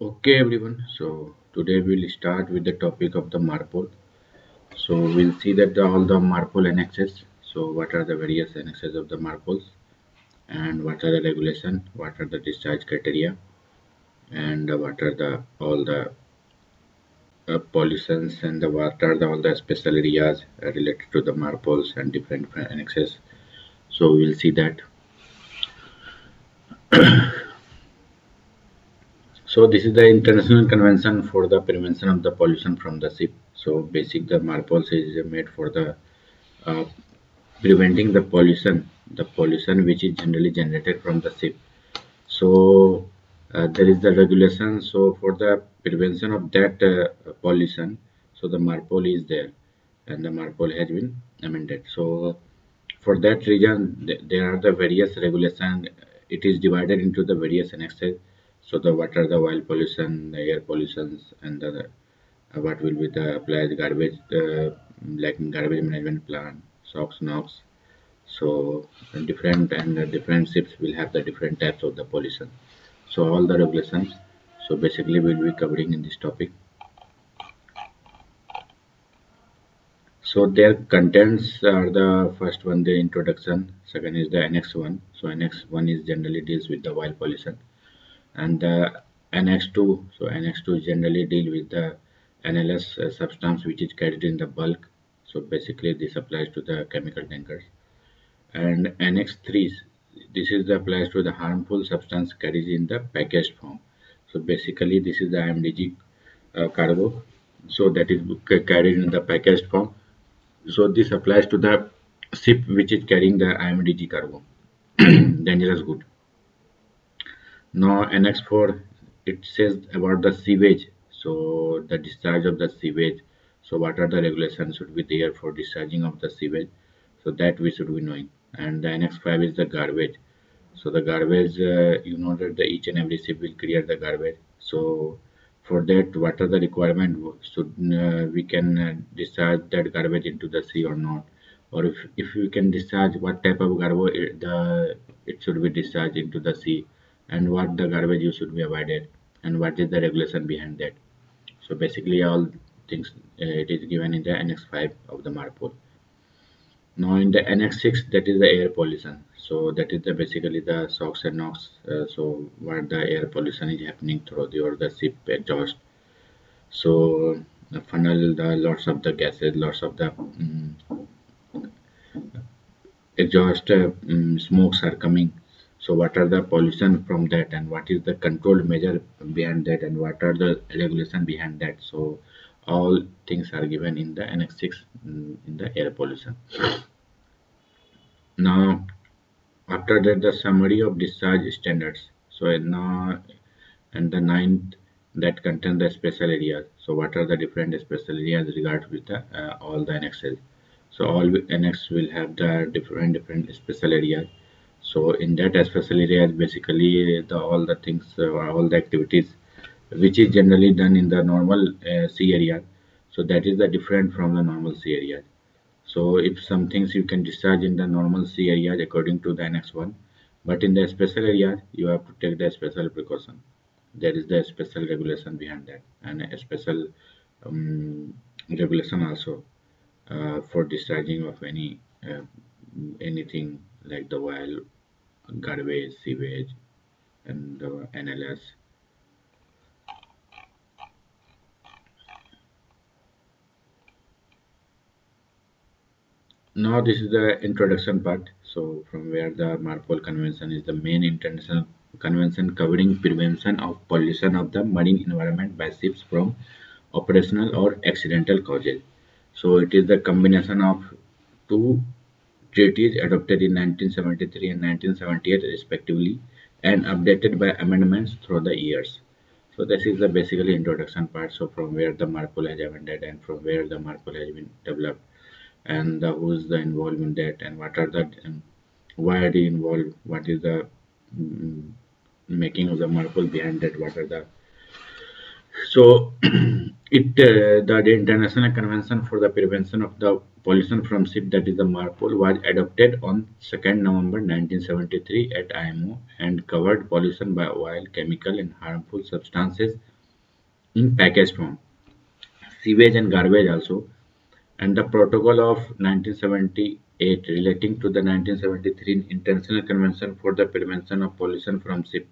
Okay, everyone. So today we'll start with the topic of the Marpol. So we'll see that all the Marpol annexes. So what are the various annexes of the Marpols, and what are the regulation, what are the discharge criteria, and what are the all the pollutions, and what are all the special areas related to the Marpols and different annexes. So we'll see that. So this is the International Convention for the Prevention of the Pollution from the Ship. So basic the Marpols is made for the uh, preventing the pollution which is generally generated from the ship. So there is the regulation. So for the prevention of that pollution, so the Marpol is there, and the Marpol has been amended. So for that reason, there are the various regulation. It is divided into the various annexes. So the what are the oil pollution, the air pollutions, and the what will be the applied garbage, like garbage management plan, SOx, NOx. So different ships will have the different types of the pollution. So all the regulations. So basically we'll be covering in this topic. So their contents are the first one, the introduction. Second is the Annex I. So Annex I is generally deals with the oil pollution, and the Annex II. So Annex II generally deal with the NLS substance which is carried in the bulk. So basically this applies to the chemical tankers. And Annex III, this is the applies to the harmful substance carried in the packaged form. So basically this is the IMDG cargo. So that is carried in the packaged form. So this applies to the ship which is carrying the IMDG cargo, dangerous good. Now Annex 4, it says about the sewage. So the discharge of the sewage. So what are the regulations should be there for discharging of the sewage? So that we should be knowing. And the Annex 5 is the garbage. So the garbage, you know that the each and every ship will clear the garbage. So for that, what are the requirement? Should we can discharge that garbage into the sea or not? Or if we can discharge, what type of garbage it should be discharged into the sea, and what the garbage you should be avoided, and what is the regulation behind that. So basically, all things it is given in the Annex 5 of the Marpol. Now in the Annex 6, that is the air pollution. So that is the basically the SOx and NOx. So what the air pollution is happening through the or the ship exhaust. So the funnel, the lots of the gases, lots of the exhaust smokes are coming. So what are the pollution from that, and what is the controlled measure behind that, and what are the regulation behind that? So all things are given in the Annex 6 in the air pollution. Now after that, the summary of discharge standards. So now, and the ninth, that contain the special areas. So what are the different special areas regards with the all the annexes? So all annex will have the different special areas. So in that special areas, basically the all the things, all the activities, which is generally done in the normal sea area. So that is the different from the normal sea area. So if some things you can discharge in the normal sea areas according to the Annex 1, but in the special areas you have to take the special precaution. There is the special regulation behind that, and a special regulation also for discharging of anything like the oil, garbage, sewage, and the NLS. Now this is the introduction part. So from where the Marpol Convention is the main international convention covering prevention of pollution of the marine environment by ships from operational or accidental causes. So it is the combination of two treaties adopted in 1973 and 1978 respectively, and updated by amendments through the years. So this is the basically introduction part. So from where the Marpol has amended, and from where the Marpol has been developed, and who's the involved in that, and what are the why are they involved, what is the mm, making of the Marpol behind that, what are the so the International Convention for the Prevention of the Pollution from Ship, that is the Marpol, was adopted on 2nd November 1973 at IMO, and covered pollution by oil, chemical and harmful substances in package form, sewage and garbage also, and the Protocol of 1978 relating to the 1973 International Convention for the Prevention of Pollution from Ship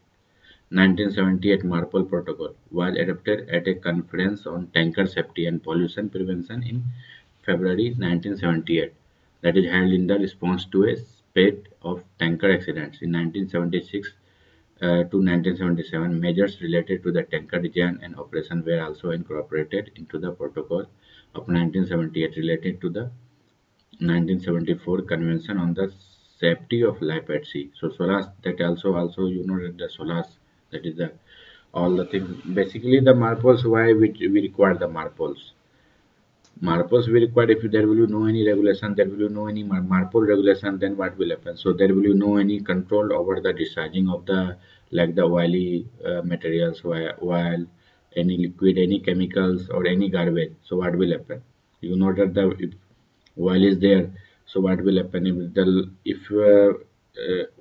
1978 Marpol Protocol was adopted at a conference on tanker safety and pollution prevention in February 1978, that is held in the response to a spate of tanker accidents in 1976 to 1977. Measures related to the tanker design and operation were also incorporated into the Protocol of 1978 related to the 1974 Convention on the Safety of Life at Sea. So SOLAS, that also you know that the SOLAS, that is the all the things. Basically the Marpols, why we require the Marpols. Marpos will require, if there will be no any regulation, there will be no any Marpol regulation, then what will happen? So there will be no any control over the discharging of the, like the oily materials, oil, any liquid, any chemicals or any garbage. So what will happen? You know that the if oil is there, so what will happen if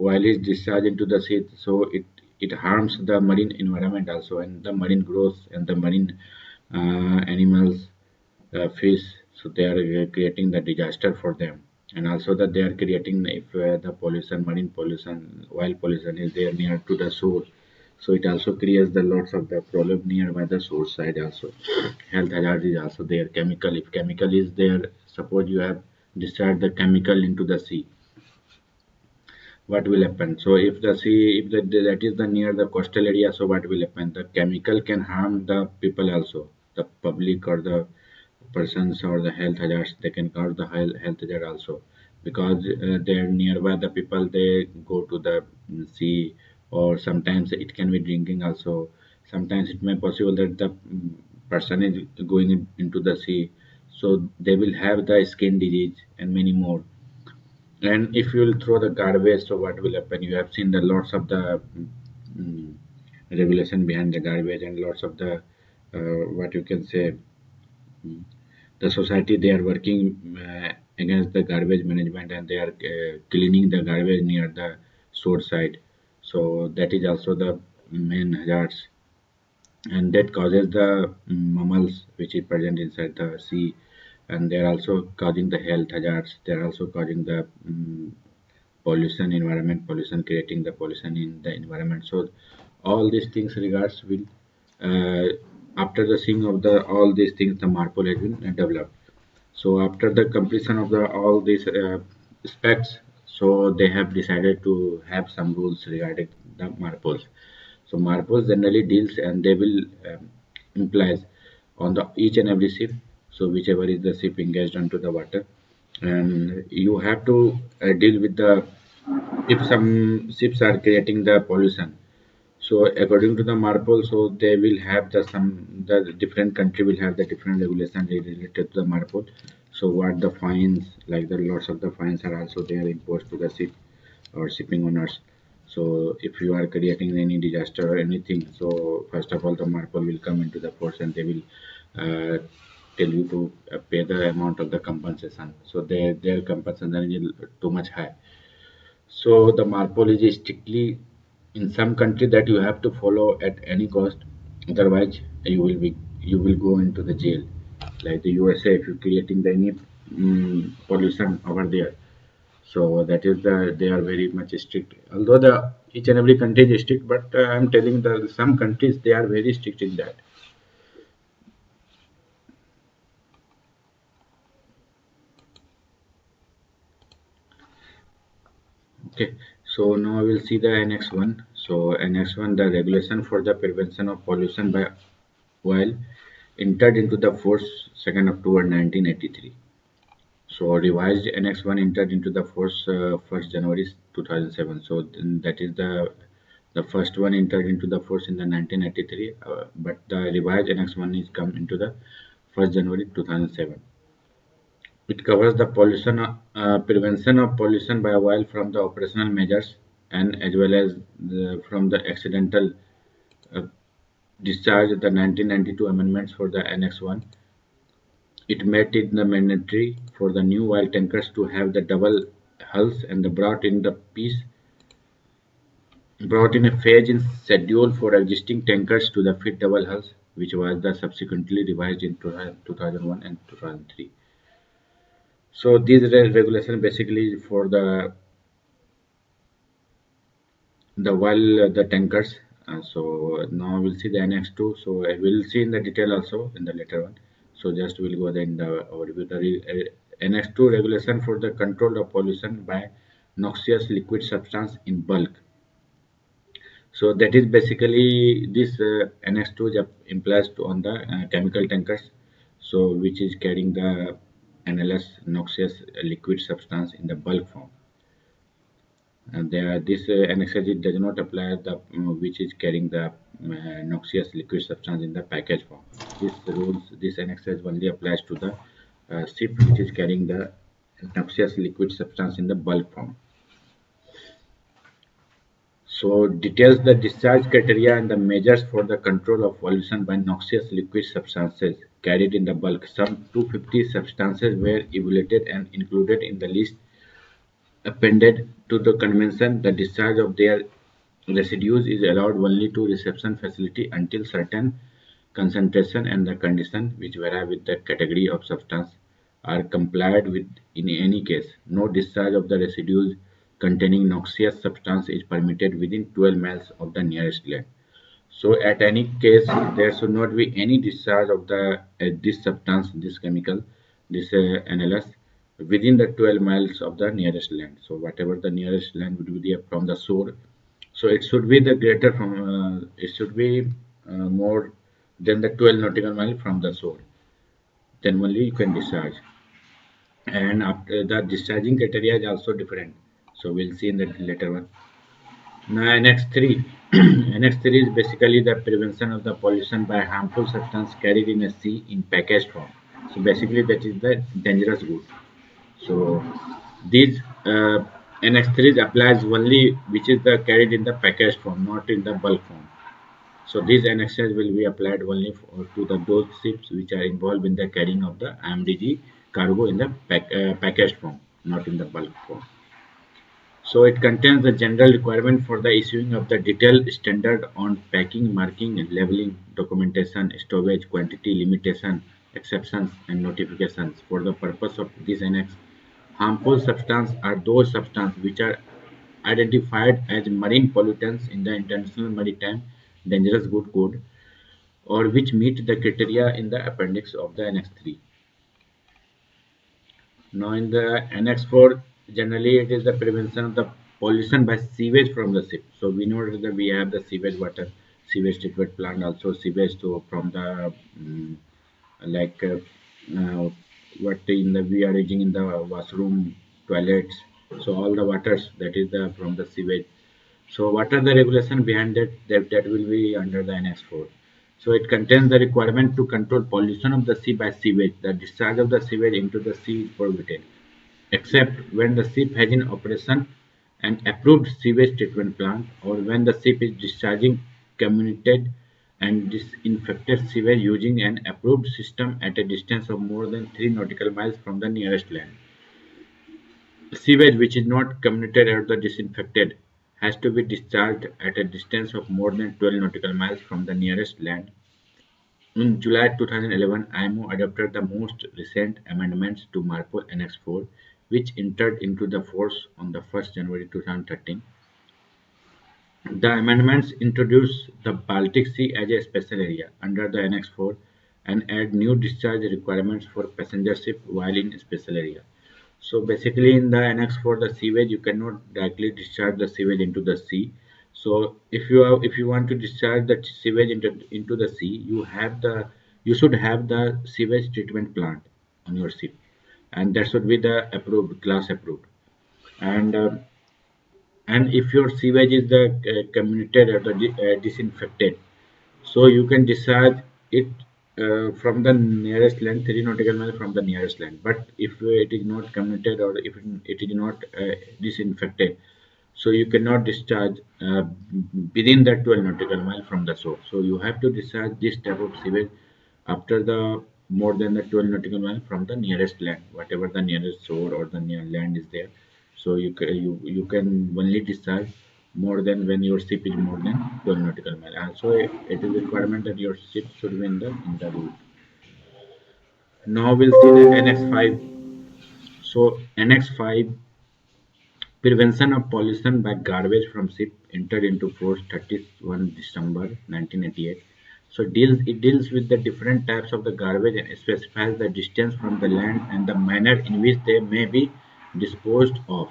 oil is discharged into the sea? So it harms the marine environment also, and the marine growth and the marine animals, fish. So they are creating the disaster for them, and also that they are creating, if the pollution, marine pollution, oil pollution is there near to the shore, so it also creates the lots of the problem nearby the shore side also. Health hazard is also there. Chemical, if chemical is there, suppose you have discharged the chemical into the sea, what will happen? So if the sea, if that is the near the coastal area, so what will happen? The chemical can harm the people also, the public or the persons, or the health hazards, they can cause the health hazard also, because they are nearby the people, they go to the sea, or sometimes it can be drinking also. Sometimes it may possible that the person is going into the sea, so they will have the skin disease and many more. And if you will throw the garbage, so what will happen? You have seen the lots of the mm, regulation behind the garbage, and lots of the what you can say, the society, they are working against the garbage management, and they are cleaning the garbage near the shore side. So that is also the main hazards, and that causes the mammals which is present inside the sea, and they are also causing the health hazards. They are also causing the pollution, environment pollution, creating the pollution in the environment. So all these things regards will, uh, after the seeing of the all these things, the Marpol has been developed. So after the completion of the all these specs, so they have decided to have some rules regarding the Marpols. So Marpols generally deals, and they will implies on the each and every ship. So whichever is the ship engaged onto the water, and you have to deal with the, if some ships are creating the pollution, so according to the Marpol, so they will have the some, the different country will have the different regulations related to the Marpol. So what the fines, like the lots of the fines are also there imposed to the ship or shipping owners. So if you are creating any disaster or anything, so first of all the Marpol will come into the force, and they will uh, tell you to pay the amount of the compensation. So their compensation is too much high. So the Marpol is strictly in some country that you have to follow at any cost. Otherwise, you will go into the jail. Like the USA, if you're creating the any pollution over there, so that is the, they are very much strict. Although the each and every country is strict, but I'm telling the some countries they are very strict in that. Okay, so now we will see the Annex 1. So Annex 1, the regulation for the prevention of pollution by oil, entered into the force 2nd October 1983. So revised Annex 1 entered into the force 1st January 2007. So that is the first one entered into the force in the 1983, but the revised Annex 1 is come into the 1st January 2007. It covers the pollution, prevention of pollution by oil from the operational measures, and as well as from the accidental uh, discharge. The 1992 amendments for the Annex 1, it made it the mandatory for the new oil tankers to have the double hulls, and brought in a phase in schedule for existing tankers to the fit double hulls. which was the subsequently revised in 2001 and 2003. So these regulation basically for the tankers. So now we'll see the Annex II. So I will see in the detail also in the later one. So just we'll go there in the overview. Annex II regulation for the control of pollution by noxious liquid substance in bulk. So that is basically this Annex II implies on the chemical tankers. So which is carrying the NLS noxious liquid substance in the bulk form. And this annexage does not apply the which is carrying the noxious liquid substance in the package form. This annexage only applies to the ship which is carrying the noxious liquid substance in the bulk form. So details the discharge criteria and the measures for the control of pollution by noxious liquid substances carried in the bulk. Some 250 substances were evaluated and included in the list appended to the convention. The discharge of their residues is allowed only to reception facility until certain concentration and the condition which vary with the category of substance are complied with. In any case, no discharge of the residues containing noxious substance is permitted within 12 miles of the nearest land. So at any case, there should not be any discharge of the this substance, this chemical, this NLS within the 12 miles of the nearest land. So whatever the nearest land would be from the shore, so it should be the greater from it should be more than the 12 nautical mile from the shore. Then only you can discharge. And after the discharging criteria is also different. So we'll see in the later one. Now, Annex III. Annex III is basically the prevention of the pollution by harmful substance carried in a sea in packaged form. So basically, that is the dangerous good. So these Annex III applies only which is the carried in the packaged form, not in the bulk form. So these annexes will be applied only to those ships which are involved in the carrying of the IMDG cargo in the packaged form, not in the bulk form. So it contains the general requirement for the issuing of the detailed standard on packing, marking, labeling, documentation, storage, quantity, limitation, exceptions, and notifications. For the purpose of this annex, harmful substances are those substances which are identified as marine pollutants in the International Maritime Dangerous Good Code or which meet the criteria in the appendix of the Annex III. Now, in the Annex IV, generally it is the prevention of the pollution by sewage from the ship. So we know that we have the sewage water, sewage treatment plant, also sewage from the like what in the we are using in the washroom, toilets. So all the waters that is the from the sewage. So what are the regulation behind that? That will be under the Annex IV. So it contains the requirement to control pollution of the sea by sewage. The discharge of the sewage into the sea is prohibited, except when the ship has in operation an approved sewage treatment plant or when the ship is discharging comminuted and disinfected sewage using an approved system at a distance of more than 3 nautical miles from the nearest land. Sewage which is not comminuted or the disinfected has to be discharged at a distance of more than 12 nautical miles from the nearest land. In July 2011, IMO adopted the most recent amendments to Marpol Annex IV, which entered into the force on the 1st January 2013. The amendments introduce the Baltic Sea as a special area under the Annex IV and add new discharge requirements for passenger ship while in special area. So basically in the Annex IV, the sewage you cannot directly discharge the sewage into the sea. So if you want to discharge the sewage into the sea, you should have the sewage treatment plant on your ship, and that should be the approved class approved. And if your sewage is the comminuted or the disinfected, so you can discharge it from the nearest land, 3 nautical miles from the nearest land. But if it is not comminuted or if it is not disinfected, so you cannot discharge within the 12 nautical mile from the shore. So you have to discharge this type of sewage after the more than the 12 nautical mile from the nearest land, whatever the nearest shore or the near land is there. So you can only discharge more than when your ship is more than 12 nautical mile. Also, it is a requirement that your ship should be in the route. Now we'll see the Annex 5. So Annex 5, Prevention of Pollution by Garbage from Ship, entered into force 31 December 1988. So it deals with the different types of the garbage and specifies the distance from the land and the manner in which they may be disposed of.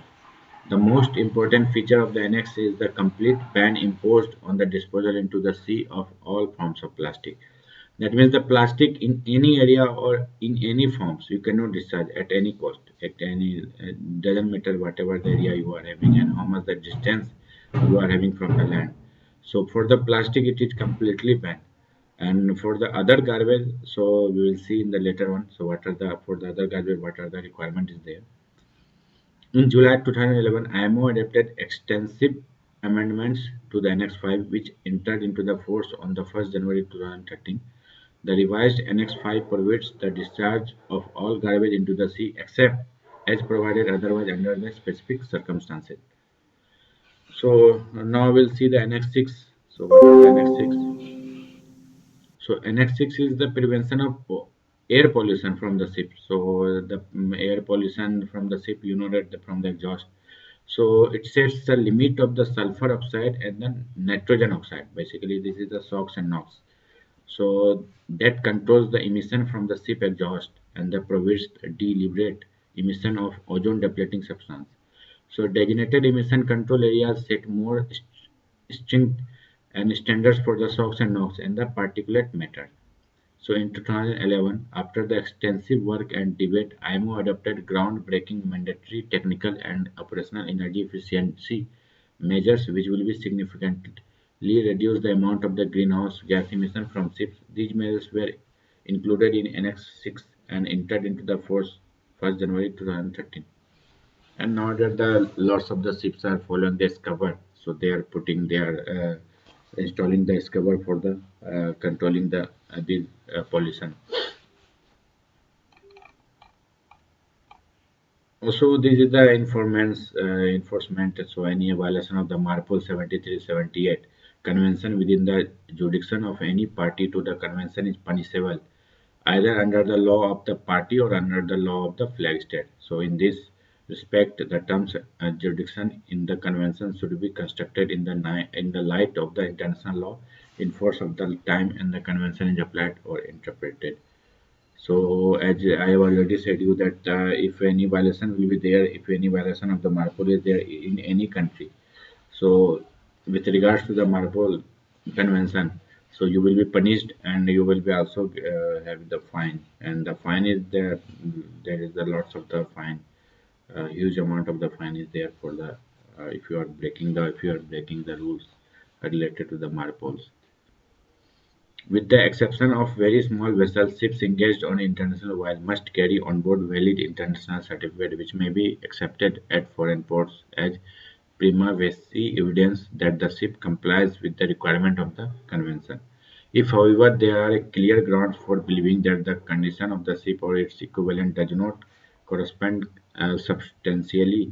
The most important feature of the annex is the complete ban imposed on the disposal into the sea of all forms of plastic. That means the plastic in any area or in any forms you cannot discharge at any cost, at any doesn't matter whatever the area you are having and how much the distance you are having from the land. So for the plastic it is completely banned. And for the other garbage, so we will see in the later one. So what are the for the other garbage, what are the requirement is there. In July 2011, IMO adopted extensive amendments to the Annex 5, which entered into the force on the 1st January 2013. The revised Annex 5 prohibits the discharge of all garbage into the sea except as provided otherwise under the specific circumstances. So now we'll see the Annex 6. So what is the Annex 6? So Annex 6 is the prevention of air pollution from the ship. So the air pollution from the ship, you know that from the exhaust. So it sets the limit of the sulfur oxide and the nitrogen oxide. Basically, this is the SOx and NOx. So that controls the emission from the ship exhaust and the prohibits deliberate emission of ozone depleting substance. So designated emission control areas set more stringent and standards for the SOx and NOx and the particulate matter. So in 2011, after the extensive work and debate, IMO adopted groundbreaking mandatory technical and operational energy efficiency measures which will be significantly reduce the amount of the greenhouse gas emission from ships. These measures were included in Annex 6 and entered into the force 1st January 2013. And now that the lots of the ships are following this cover, so they are installing the cover for the controlling the pollution. Also, this is the enforcement. So any violation of the Marpol 73-78 convention within the jurisdiction of any party to the convention is punishable either under the law of the party or under the law of the flag state. So in this respect, the terms jurisdiction in the convention should be constructed in the light of the international law in force of the time and the convention is applied or interpreted. So as I have already said you that if any violation will be there, if any violation of the Marpol is there in any country, so with regards to the Marpol Convention, so you will be punished and you will be also have the fine. And the fine is there. There is a lots of the fine. Huge amount of the fine is there for the if you are breaking the rules related to the Marpols. With the exception of very small vessels, ships engaged on international voyages must carry on board valid international certificate which may be accepted at foreign ports as prima facie evidence that the ship complies with the requirement of the convention. If, however, there are clear grounds for believing that the condition of the ship or its equivalent does not correspond substantially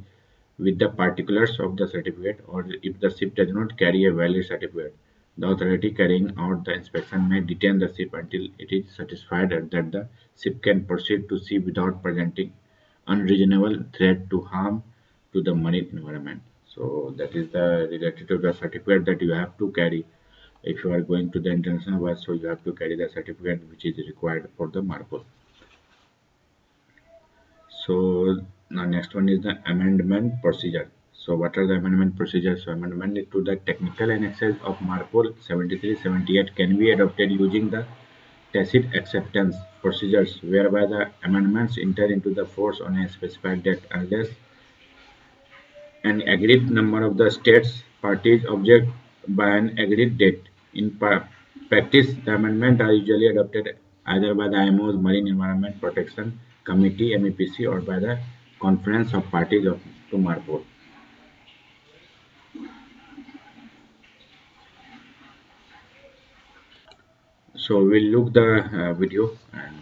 with the particulars of the certificate, or if the ship does not carry a valid certificate, the authority carrying out the inspection may detain the ship until it is satisfied that the ship can proceed to sea without presenting unreasonable threat to harm to the marine environment. So that is the related to the certificate that you have to carry if you are going to the international voyage. So you have to carry the certificate which is required for the Marpol. So the next one is the amendment procedure. So what are the amendment procedures? So amendment to the technical annexes of Marpol 73-78 can be adopted using the tacit acceptance procedures whereby the amendments enter into the force on a specified date unless an agreed number of the states parties object by an agreed date. In practice, the amendments are usually adopted either by the IMO's Marine Environment Protection Committee (MEPC) or by the Conference of Parties to Marpol. So we'll look the video and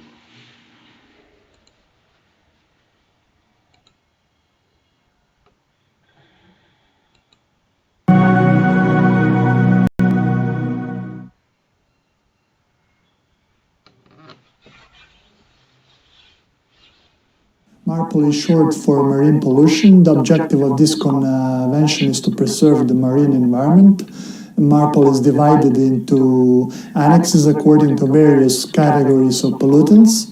Marpol is short for marine pollution. The objective of this convention is to preserve the marine environment. Marpol is divided into annexes according to various categories of pollutants.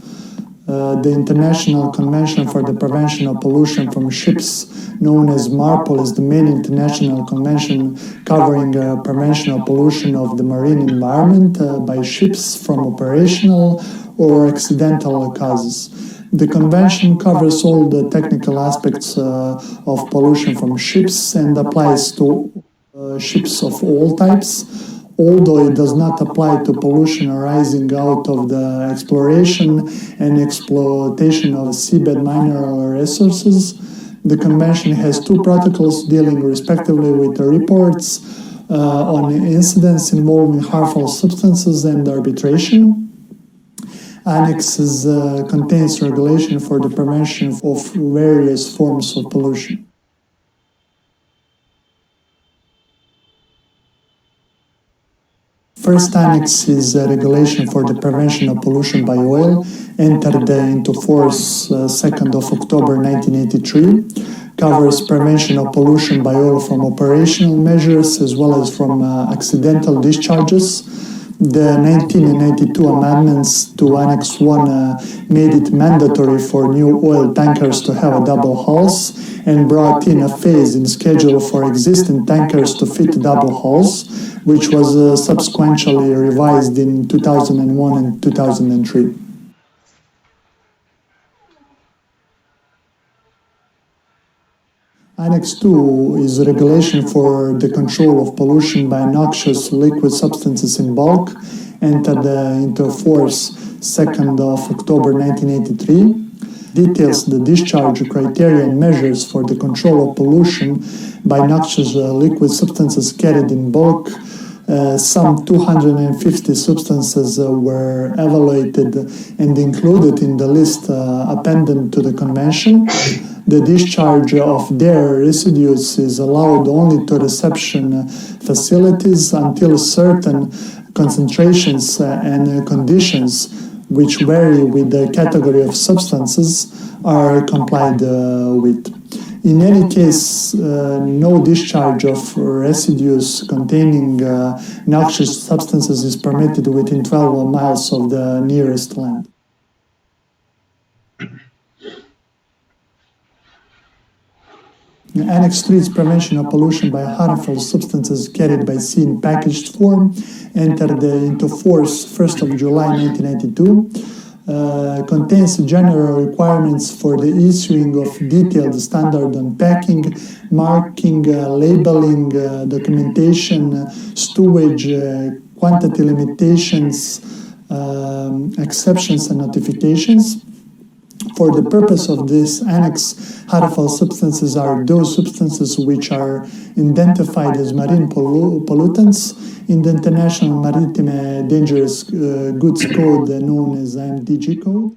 The International Convention for the Prevention of Pollution from Ships, known as Marpol, is the main international convention covering prevention of pollution of the marine environment by ships from operational or accidental causes. The convention covers all the technical aspects of pollution from ships and applies to ships of all types, although it does not apply to pollution arising out of the exploration and exploitation of seabed mineral resources. The convention has two protocols dealing respectively with the reports on incidents involving harmful substances and arbitration. Annexes contains regulation for the prevention of various forms of pollution. First annex is a regulation for the prevention of pollution by oil, entered into force 2nd of October 1983, covers prevention of pollution by oil from operational measures as well as from accidental discharges. The 1992 amendments to Annex I made it mandatory for new oil tankers to have a double hulls and brought in a phase in schedule for existing tankers to fit double hulls, which was subsequently revised in 2001 and 2003. Annex II is a regulation for the control of pollution by noxious liquid substances in bulk, entered into force 2nd of October 1983, details the discharge criteria and measures for the control of pollution by noxious liquid substances carried in bulk. Some 250 substances were evaluated and included in the list appended to the convention. The discharge of their residues is allowed only to reception facilities until certain concentrations and conditions, which vary with the category of substances, are complied with. In any case, no discharge of residues containing noxious substances is permitted within 12 miles of the nearest land. Annex III is prevention of pollution by harmful substances carried by sea in packaged form, entered into force 1st of July 1992. Contains general requirements for the issuing of detailed standard on packing, marking, labeling, documentation, stowage, quantity limitations, exceptions and notifications. For the purpose of this annex, harmful substances are those substances which are identified as marine pollutants in the International Maritime Dangerous Goods Code, known as IMDG code.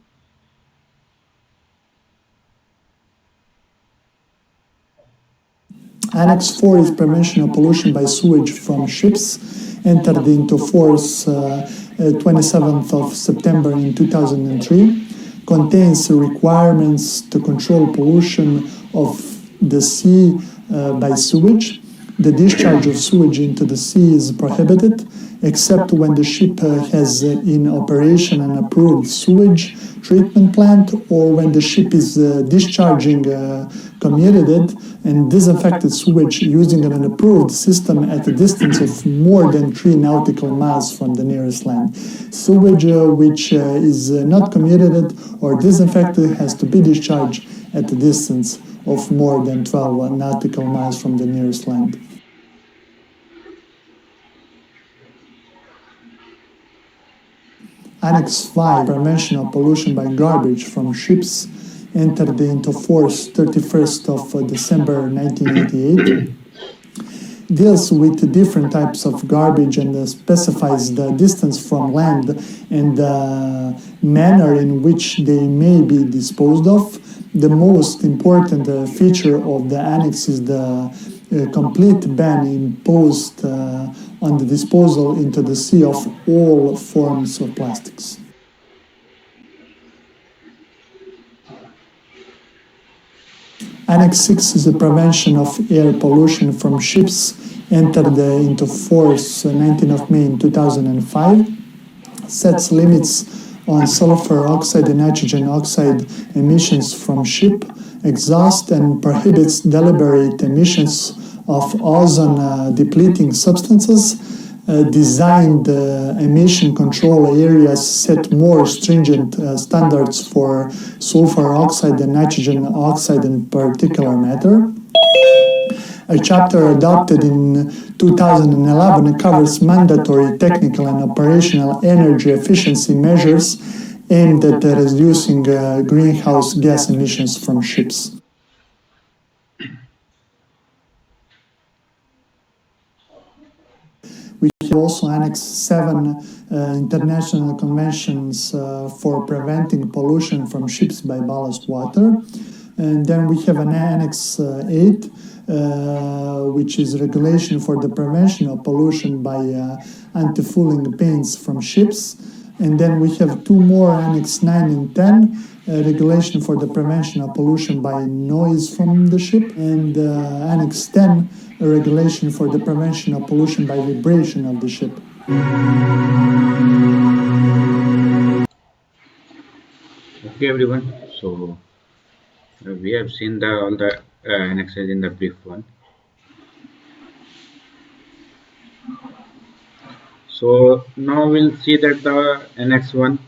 Annex IV is prevention of pollution by sewage from ships, entered into force 27th of September in 2003. Contains requirements to control pollution of the sea by sewage. The discharge of sewage into the sea is prohibited, except when the ship has in operation an approved sewage treatment plant, or when the ship is discharging comminuted and disinfected sewage using an approved system at a distance of more than 3 nautical miles from the nearest land. Sewage which is not comminuted or disinfected has to be discharged at a distance of more than 12 nautical miles from the nearest land. Annex V, prevention of pollution by garbage from ships, entered into force 31st of December 1988. Deals with different types of garbage and specifies the distance from land and the manner in which they may be disposed of. The most important feature of the annex is the complete ban imposed on the disposal into the sea of all forms of plastics. Annex 6 is the prevention of air pollution from ships, entered into force 19 of May in 2005, sets limits on sulfur oxide and nitrogen oxide emissions from ship exhaust and prohibits deliberate emissions of ozone depleting substances. Designed emission control areas set more stringent standards for sulfur oxide and nitrogen oxide in particular matter. A chapter adopted in 2011 covers mandatory technical and operational energy efficiency measures aimed at reducing greenhouse gas emissions from ships. We have also Annex VII, international conventions for preventing pollution from ships by ballast water. And then we have an Annex VIII, which is regulation for the prevention of pollution by anti-fouling paints from ships. And then we have two more, Annex 9 and 10, regulation for the prevention of pollution by noise from the ship, and Annex 10, a regulation for the prevention of pollution by vibration of the ship. Okay, everyone. So we have seen all the annexes in the brief one. So now we'll see that the Annex 1.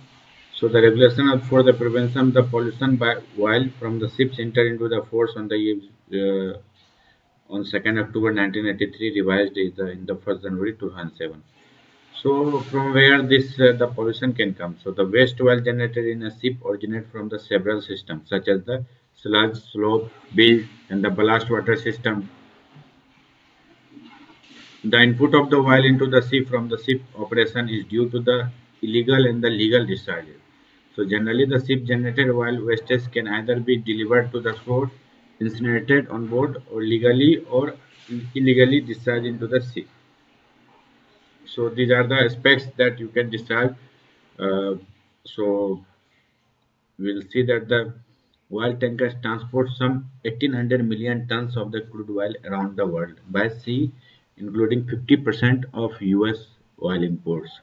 So the regulation for the prevention of the pollution by while from the ships entered into the force on the on 2nd October 1983, revised in the 1st January 2007. So from where this the pollution can come? So the waste oil generated in a ship originate from the several systems such as the sludge, slope, bilge, and the ballast water system. The input of the oil into the ship from the ship operation is due to the illegal and the legal discharges. So generally the ship generated oil wastage can either be delivered to the shore, incinerated on board, or legally or illegally discharged into the sea. So these are the aspects that you can discharge. So we'll see that the oil tankers transport some 1800 million tons of the crude oil around the world by sea, including 50% of US oil imports.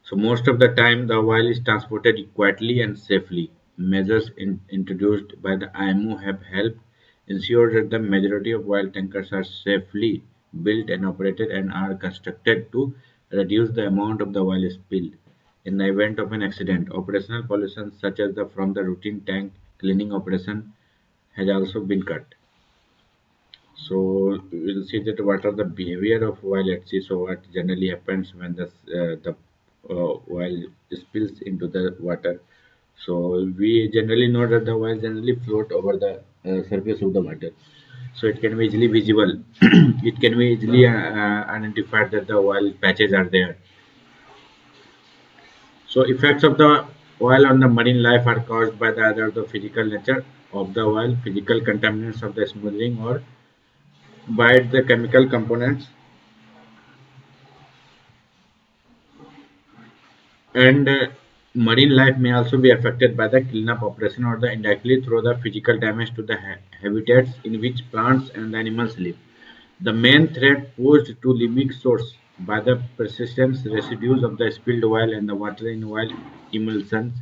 So most of the time the oil is transported quietly and safely. Measures introduced by the IMO have helped ensure that the majority of oil tankers are safely built and operated and are constructed to reduce the amount of the oil spilled. In the event of an accident, operational pollution such as the from the routine tank cleaning operation has also been cut. So we'll see that what are the behavior of oil at sea. So what generally happens when the oil spills into the water. So we generally know that the oil generally float over the surface of the water. So it can be easily visible. It can be easily identified that the oil patches are there. So effects of the oil on the marine life are caused by either the physical nature of the oil, physical contaminants of the smoothing, or by the chemical components. And marine life may also be affected by the cleanup operation or the indirectly through the physical damage to the habitats in which plants and animals live. The main threat posed to living source by the persistent residues of the spilled oil and the water in oil emulsions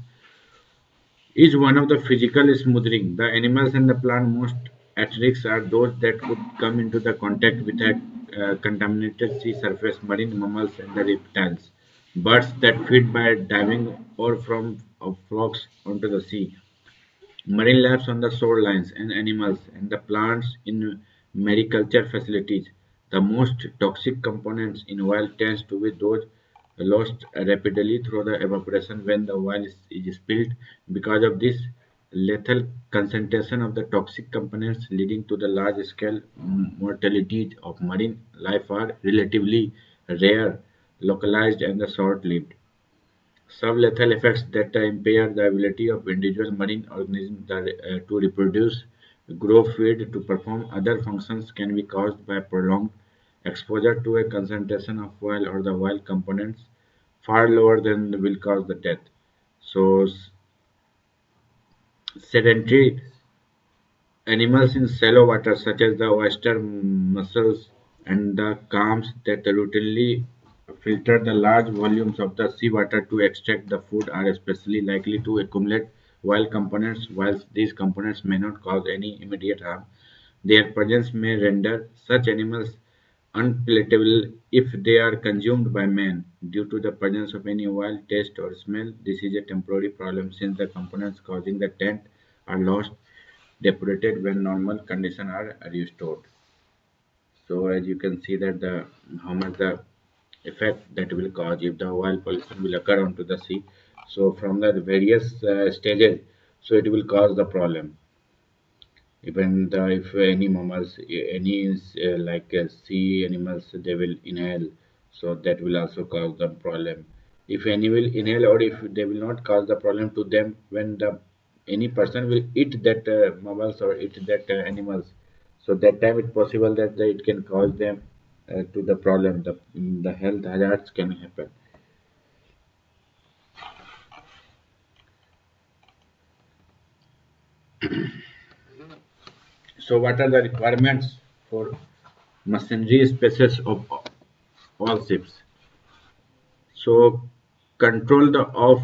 is one of the physical smoothing. The animals and the plant most at risk are those that could come into the contact with a contaminated sea surface, marine mammals and the reptiles, birds that feed by diving or from frogs onto the sea, marine life on the shorelines, and animals and the plants in mariculture facilities. The most toxic components in oil tends to be those lost rapidly through the evaporation when the oil is spilled. Because of this lethal concentration of the toxic components leading to the large-scale mortality of marine life are relatively rare, localized, and short-lived. Sublethal effects that impair the ability of individual marine organisms to reproduce, grow, feed, to perform other functions can be caused by prolonged exposure to a concentration of oil or the oil components far lower than will cause the death. So sedentary animals in shallow water such as the oyster mussels and the clams that routinely filter the large volumes of the seawater to extract the food are especially likely to accumulate wild components. Whilst these components may not cause any immediate harm, their presence may render such animals unpalatable if they are consumed by man. Due to the presence of any oil, taste, or smell, this is a temporary problem since the components causing the taint are lost, depurated when normal conditions are restored. So as you can see that the how much the effect that will cause if the oil pollution will occur onto the sea. So from the various stages, so it will cause the problem. Even the, if any mammals, any like sea animals, they will inhale, so that will also cause the problem. If any will inhale or if they will not cause the problem to them, when the any person will eat that mammals or eat that animals, so that time it's possible that it can cause them to the problem. The health hazards can happen. So what are the requirements for machinery species of all ships? So control the off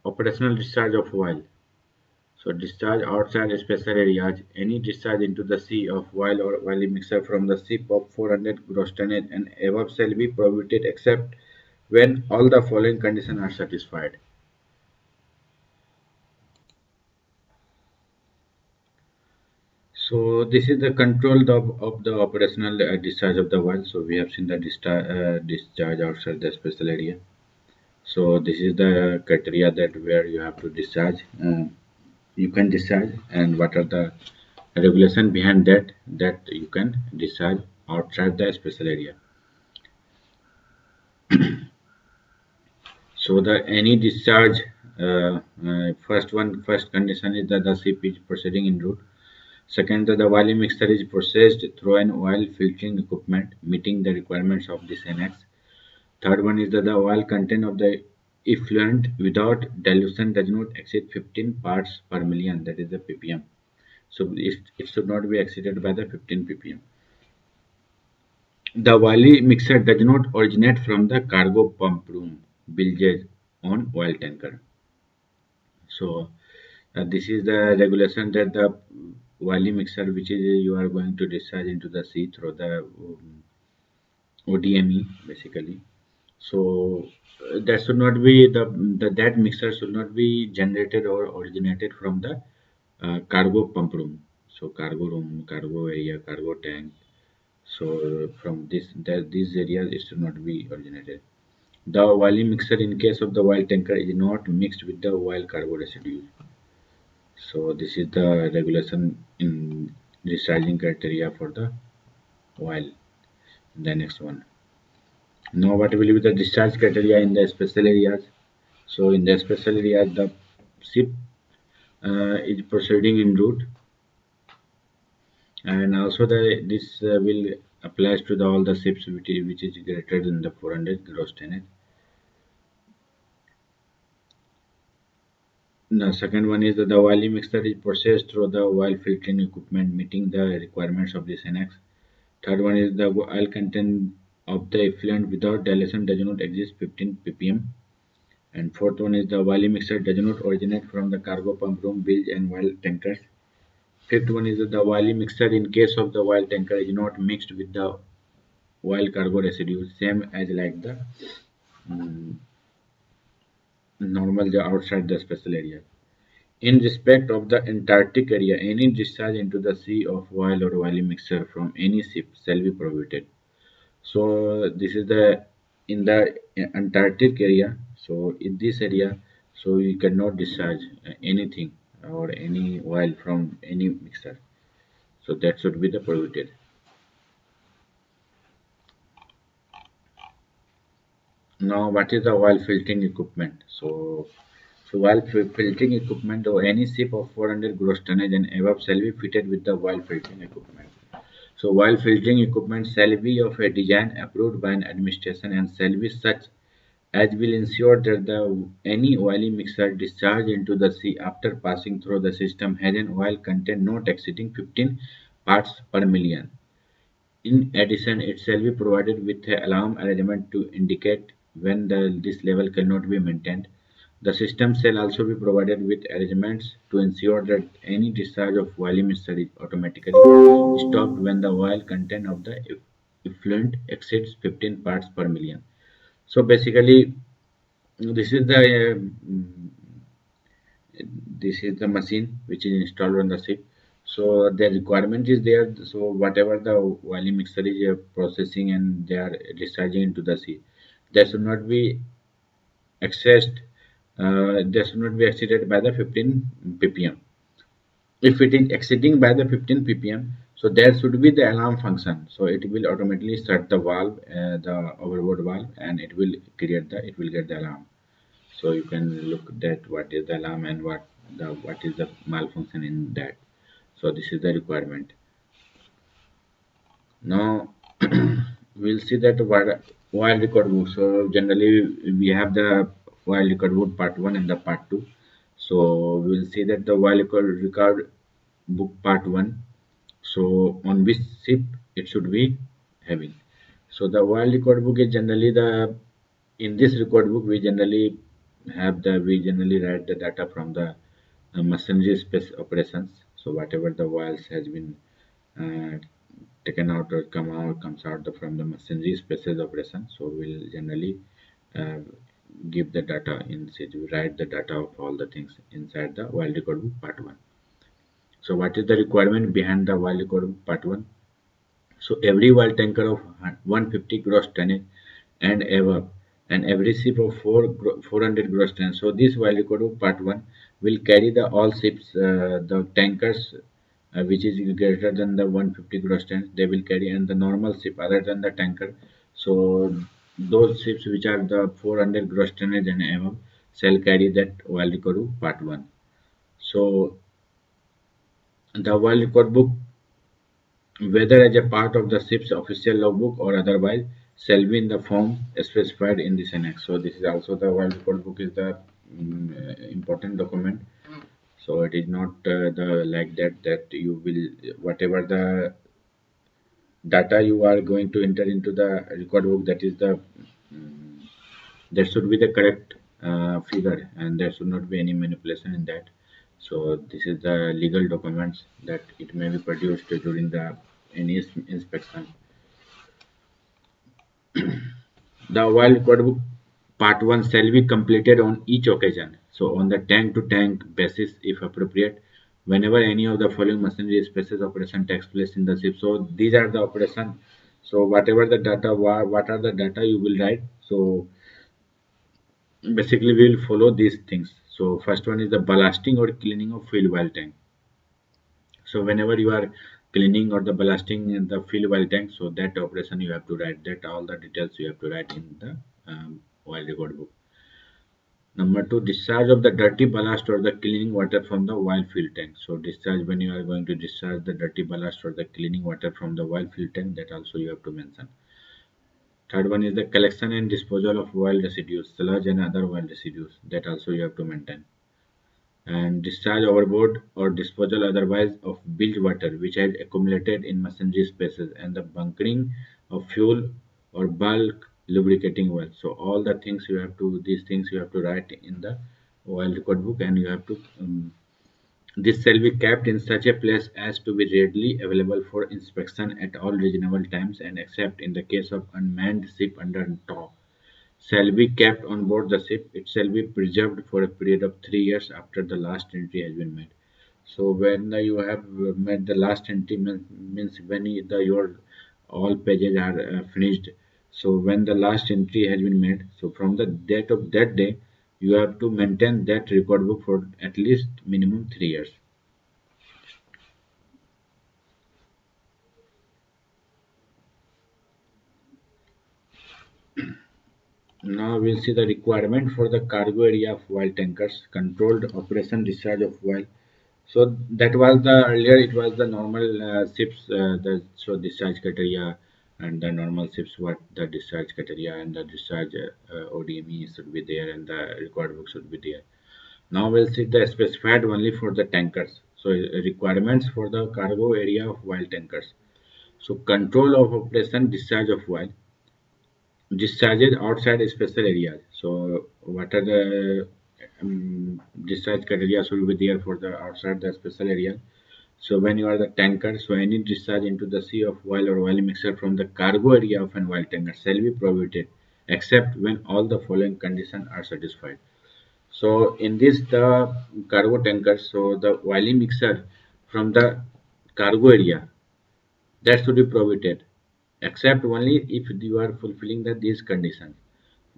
operational discharge of oil. So discharge outside special areas. Any discharge into the sea of oil or oily mixture from the ship of 400 gross tonnage and above shall be prohibited except when all the following conditions are satisfied. So this is the control of the operational discharge of the oil. So we have seen the discharge outside the special area. So this is the criteria that where you have to discharge. You can discharge and what are the regulation behind that you can discharge outside the special area. So the any discharge first condition is that the ship is proceeding in route. Second, that the oil mixture is processed through an oil filtering equipment meeting the requirements of this annex. Third one is that the oil content of the effluent without dilution does not exceed 15 parts per million, that is the ppm. So it should not be exceeded by the 15 ppm. The Wally mixer does not originate from the cargo pump room bilges on oil tanker. So this is the regulation that the Wally mixer, which is you are going to discharge into the sea through the ODME basically. So that should not be the that mixer should not be generated or originated from the cargo pump room. So cargo room, cargo area, cargo tank. So from these areas it should not be originated. The oily mixture in case of the oil tanker is not mixed with the oil cargo residue. So this is the regulation in discharging criteria for the oil. The next one. Now what will be the discharge criteria in the special areas? So in the special areas, the ship is proceeding in route, and also this will applies to all the ships which is greater than the 400 gross tonnage. The second one is that the oily mixture is processed through the oil filtering equipment meeting the requirements of this annex. Third one is the oil content of the effluent without dilution does not exceed 15 ppm. And fourth one is the oily mixture does not originate from the cargo pump room, bilge and oil tankers. Fifth one is that the oily mixture in case of the oil tanker is not mixed with the oil cargo residue, same as like the mm, normal outside the special area. In respect of the Antarctic area, any discharge into the sea of oil or oily mixture from any ship shall be prohibited. So this is the in the Antarctic area. So in this area, so you cannot discharge anything or any oil from any mixture. So that should be the prohibited. Now, what is the oil filtering equipment? So oil filtering equipment or any ship of 400 gross tonnage and above shall be fitted with the oil filtering equipment. So oil filtering equipment shall be of a design approved by an administration and shall be such as will ensure that any oily mixture discharged into the sea after passing through the system has an oil content not exceeding 15 parts per million. In addition, it shall be provided with an alarm arrangement to indicate when this level cannot be maintained. The system shall also be provided with arrangements to ensure that any discharge of oily mixture is automatically stopped when the oil content of the effluent exceeds 15 parts per million. So basically, this is the machine which is installed on the ship. So the requirement is there. So whatever the oily mixture is processing and they are discharging into the sea, there should not be excessed. There should not be exceeded by the 15 ppm. If it is exceeding by the 15 ppm, so there should be the alarm function. So it will automatically start the valve, the overboard valve, and it will get the alarm. So you can look at what is the alarm and what is the malfunction in that. So this is the requirement. Now we'll see that while record book. So generally we have the while record book part 1 and the part 2. So we'll see that the while record book part 1. So on which ship it should be having. So the while record book is generally the in this record book we generally write the data from the machinery space operations. So whatever the wires has been uh, taken out or comes out from the machinery spaces operation. So we'll generally uh, give the data we write the data of all the things inside the while record book part 1. So what is the requirement behind the while record book part 1? So every oil tanker of 150 gross tonnage and above, and every ship of 400 gross tonnage. So this while record part 1 will carry the all ships, the tankers which is greater than the 150 gross tonnage, they will carry, and the normal ship other than the tanker. So those ships which are the 400 gross tonnage and above shall carry that while record part 1. So the while record book, whether as a part of the ship's official logbook or otherwise, shall be in the form specified in this annex. So this is also the world record book is the important document. So it is not the like that you will whatever the data you are going to enter into the record book, that is the there should be the correct figure and there should not be any manipulation in that. So this is the legal documents that it may be produced during the any inspection. The World Codebook Part 1 shall be completed on each occasion, so on the tank-to-tank basis if appropriate, whenever any of the following machinery spaces operation takes place in the ship. So these are the operation. So whatever the data, what are the data you will write. So basically we will follow these things. So first one is the ballasting or cleaning of fuel oil tank. So whenever you are cleaning or the ballasting in the fuel oil tank, so that operation you have to write that all the details you have to write in the oil record book. Number two, discharge of the dirty ballast or the cleaning water from the oil fuel tank. So discharge when you are going to discharge the dirty ballast or the cleaning water from the oil fuel tank, that also you have to mention. Third one is the collection and disposal of oil residues, sludge and other oil residues, that also you have to maintain. And discharge overboard or disposal otherwise of bilge water which has accumulated in machinery spaces, and the bunkering of fuel or bulk lubricating oil. So all the things you have to these things you have to write in the oil record book, and you have to this shall be kept in such a place as to be readily available for inspection at all reasonable times, and except in the case of unmanned ship under tow shall be kept on board the ship. It shall be preserved for a period of 3 years after the last entry has been made. So when you have made the last entry means when your all pages are finished. So when the last entry has been made, so from the date of that day, you have to maintain that record book for at least minimum 3 years. Now we'll see the requirement for the cargo area of oil tankers, controlled operation discharge of oil. So that was the earlier it was the normal ships, the so discharge criteria and the normal ships what the discharge criteria and the discharge ODME should be there, and the required book should be there. Now we'll see the specified only for the tankers. So requirements for the cargo area of oil tankers. So control of operation, discharge of oil, discharges outside special areas. So what are the discharge criteria should be there for the outside the special area. So when you are the tanker, so any discharge into the sea of oil or oil mixture from the cargo area of an oil tanker shall be prohibited, except when all the following conditions are satisfied. So in this the cargo tanker, so the oily mixture from the cargo area, that should be prohibited, except only if you are fulfilling these conditions.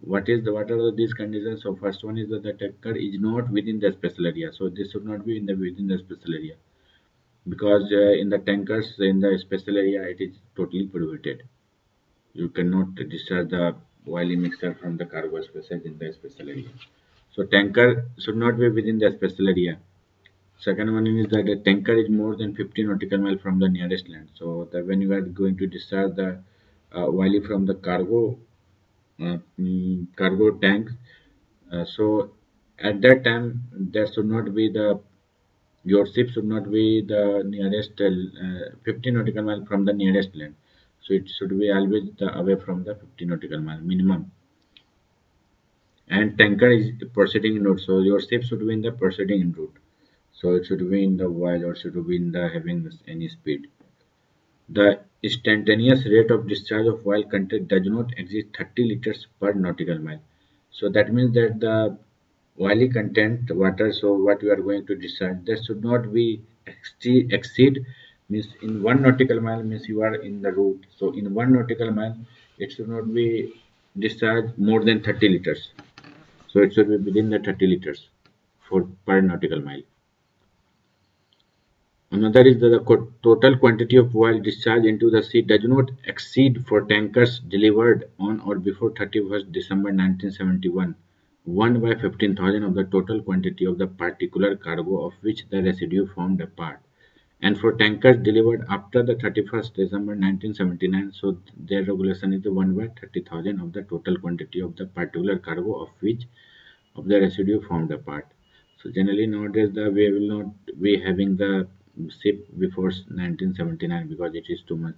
What are these conditions? So first one is that the tanker is not within the special area. So this should not be in the within the special area, because in the tankers in the special area it is totally prohibited. You cannot discharge the oily mixture from the cargo species in the special area. So tanker should not be within the special area. Second one is that a tanker is more than 50 nautical mile from the nearest land. So that when you are going to discharge the oil from the cargo tank, so at that time there should not be the your ship should not be the nearest 50 nautical mile from the nearest land. So it should be always away from the 50 nautical mile minimum. And tanker is proceeding in route, so your ship should be in the proceeding in route. So it should be in the while or should be in the having any speed. The instantaneous rate of discharge of oil content does not exceed 30 liters per nautical mile. So that means that the oily content water, so what you are going to discharge, that should not be exceed means in 1 nautical mile means you are in the route. So in 1 nautical mile, it should not be discharged more than 30 liters. So it should be within the 30 liters for per nautical mile. Another is that the total quantity of oil discharged into the sea does not exceed for tankers delivered on or before 31st December 1971 1 by 15,000 of the total quantity of the particular cargo of which the residue formed a part. And for tankers delivered after the 31st December 1979, so their regulation is the 1 by 30,000 of the total quantity of the particular cargo of which of the residue formed a part. So generally nowadays we will not be having the ship before 1979 because it is too much.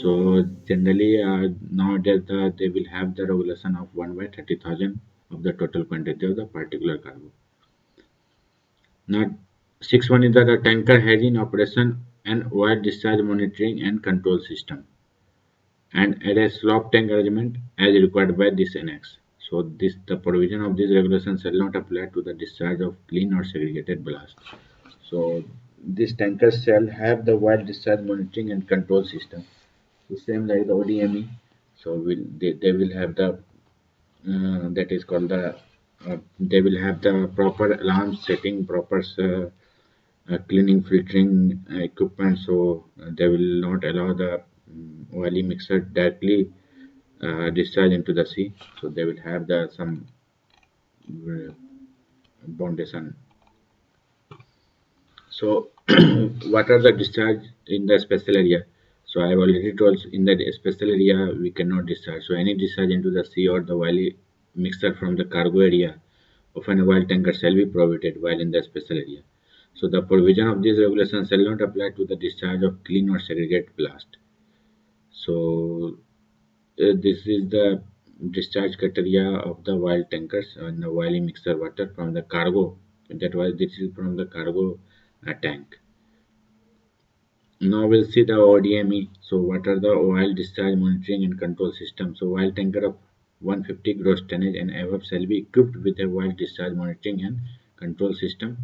So generally nowadays they will have the regulation of 1 by 30,000 of the total quantity of the particular cargo. Now, sixth one is that the tanker has in operation an oil discharge monitoring and control system and add a slop tank arrangement as required by this annex. So the provision of this regulation shall not apply to the discharge of clean or segregated ballast. So these tankers shall have the oil discharge monitoring and control system. The same like the ODME. So they will have the that is called the they will have the proper alarm setting, proper cleaning filtering equipment, so they will not allow the oily mixture directly discharge into the sea. So they will have the some uh, foundation. So what are the discharge in the special area? So I have already told in that special area we cannot discharge. So any discharge into the sea or the oily mixture from the cargo area of an oil tanker shall be prohibited while in the special area. So the provision of this regulation shall not apply to the discharge of clean or segregate blast. So this is the discharge criteria of the oil tankers and the oily mixture water from the cargo. That was this is from the cargo tank. Now we'll see the ODME. So what are the oil discharge monitoring and control system? So oil tanker of 150 gross tonnage and above shall be equipped with a oil discharge monitoring and control system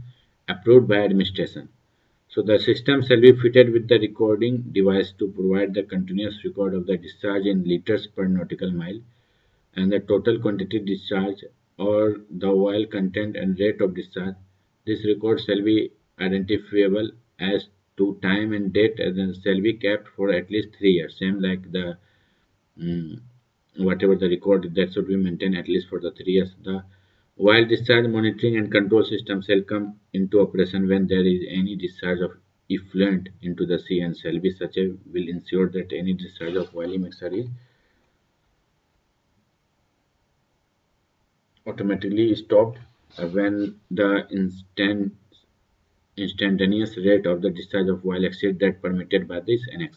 approved by administration. So the system shall be fitted with the recording device to provide the continuous record of the discharge in liters per nautical mile and the total quantity discharged or the oil content and rate of discharge. This record shall be identifiable as to time and date and then shall be kept for at least 3 years. Same like the mm, whatever the record that should be maintained at least for the 3 years. The oil discharge monitoring and control system shall come into operation when there is any discharge of effluent into the sea, and shall be such a will ensure that any discharge of oily mixture is automatically stopped when the instantaneous rate of the discharge of oil exceeds that permitted by this annex.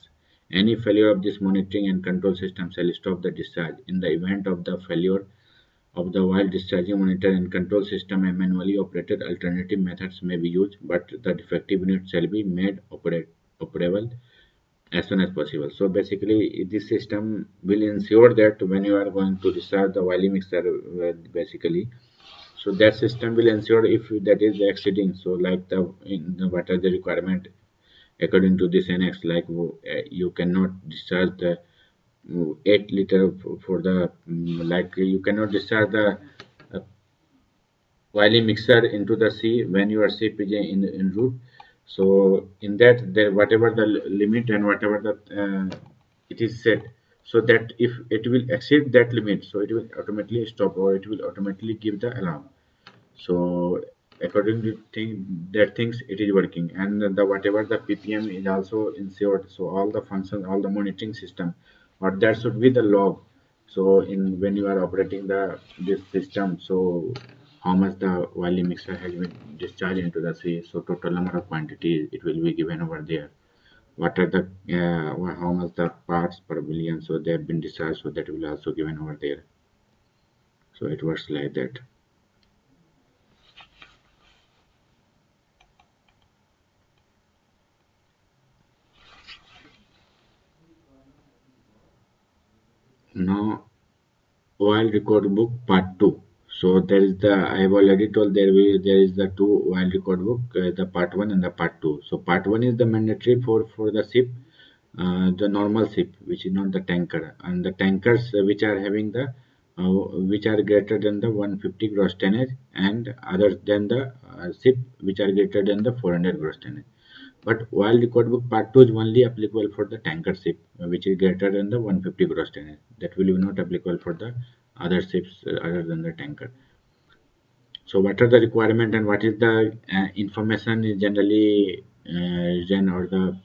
Any failure of this monitoring and control system shall stop the discharge. In the event of the failure of the oil discharging monitor and control system, a manually operated alternative methods may be used, but the defective unit shall be made operable as soon as possible. So basically, this system will ensure that when you are going to discharge the oily mixture, basically, so that system will ensure if that is exceeding. So like what are the requirement according to this annex, like you cannot discharge the 8 liter for the like you cannot discharge the uh, oily mixture into the sea when your ship is in route. So in that there whatever the limit and whatever the it is set, so that if it will exceed that limit, so it will automatically stop or it will automatically give the alarm. So according to that things it is working, and the whatever the ppm is also ensured. So all the functions, all the monitoring system, or there should be the log. So in when you are operating the this system, so how much the oily mixture has been discharged into the sea, so total number of quantity it will be given over there. What are the how much the parts per billion, so they have been discharged, so that will also given over there. So it works like that. Now Oil record book part 2. So there is the I have already told there is the two oil record book, the part 1 and the part 2. So part 1 is the mandatory for the ship, the normal ship which is not the tanker, and the tankers which are having the which are greater than the 150 gross tonnage, and other than the ship which are greater than the 400 gross tonnage. But while the codebook part 2 is only applicable for the tanker ship, which is greater than the 150 gross tonnage. That will be not applicable for the other ships other than the tanker. So what are the requirement and what is the information is generally written or the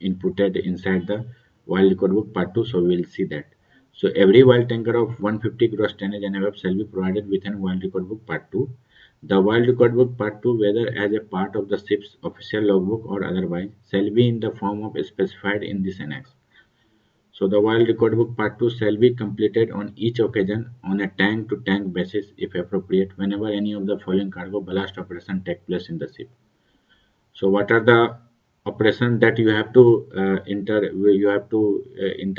inputted inside the wild codebook part 2. So we will see that. So every wild tanker of 150 gross tonnage and above shall be provided within wild codebook part 2. The wild codebook part 2, whether as a part of the ship's official logbook or otherwise, shall be in the form of specified in this annex. So the Wild Record Book Part 2 shall be completed on each occasion on a tank-to-tank basis if appropriate, whenever any of the following cargo ballast operation take place in the ship. So what are the operations that you have to enter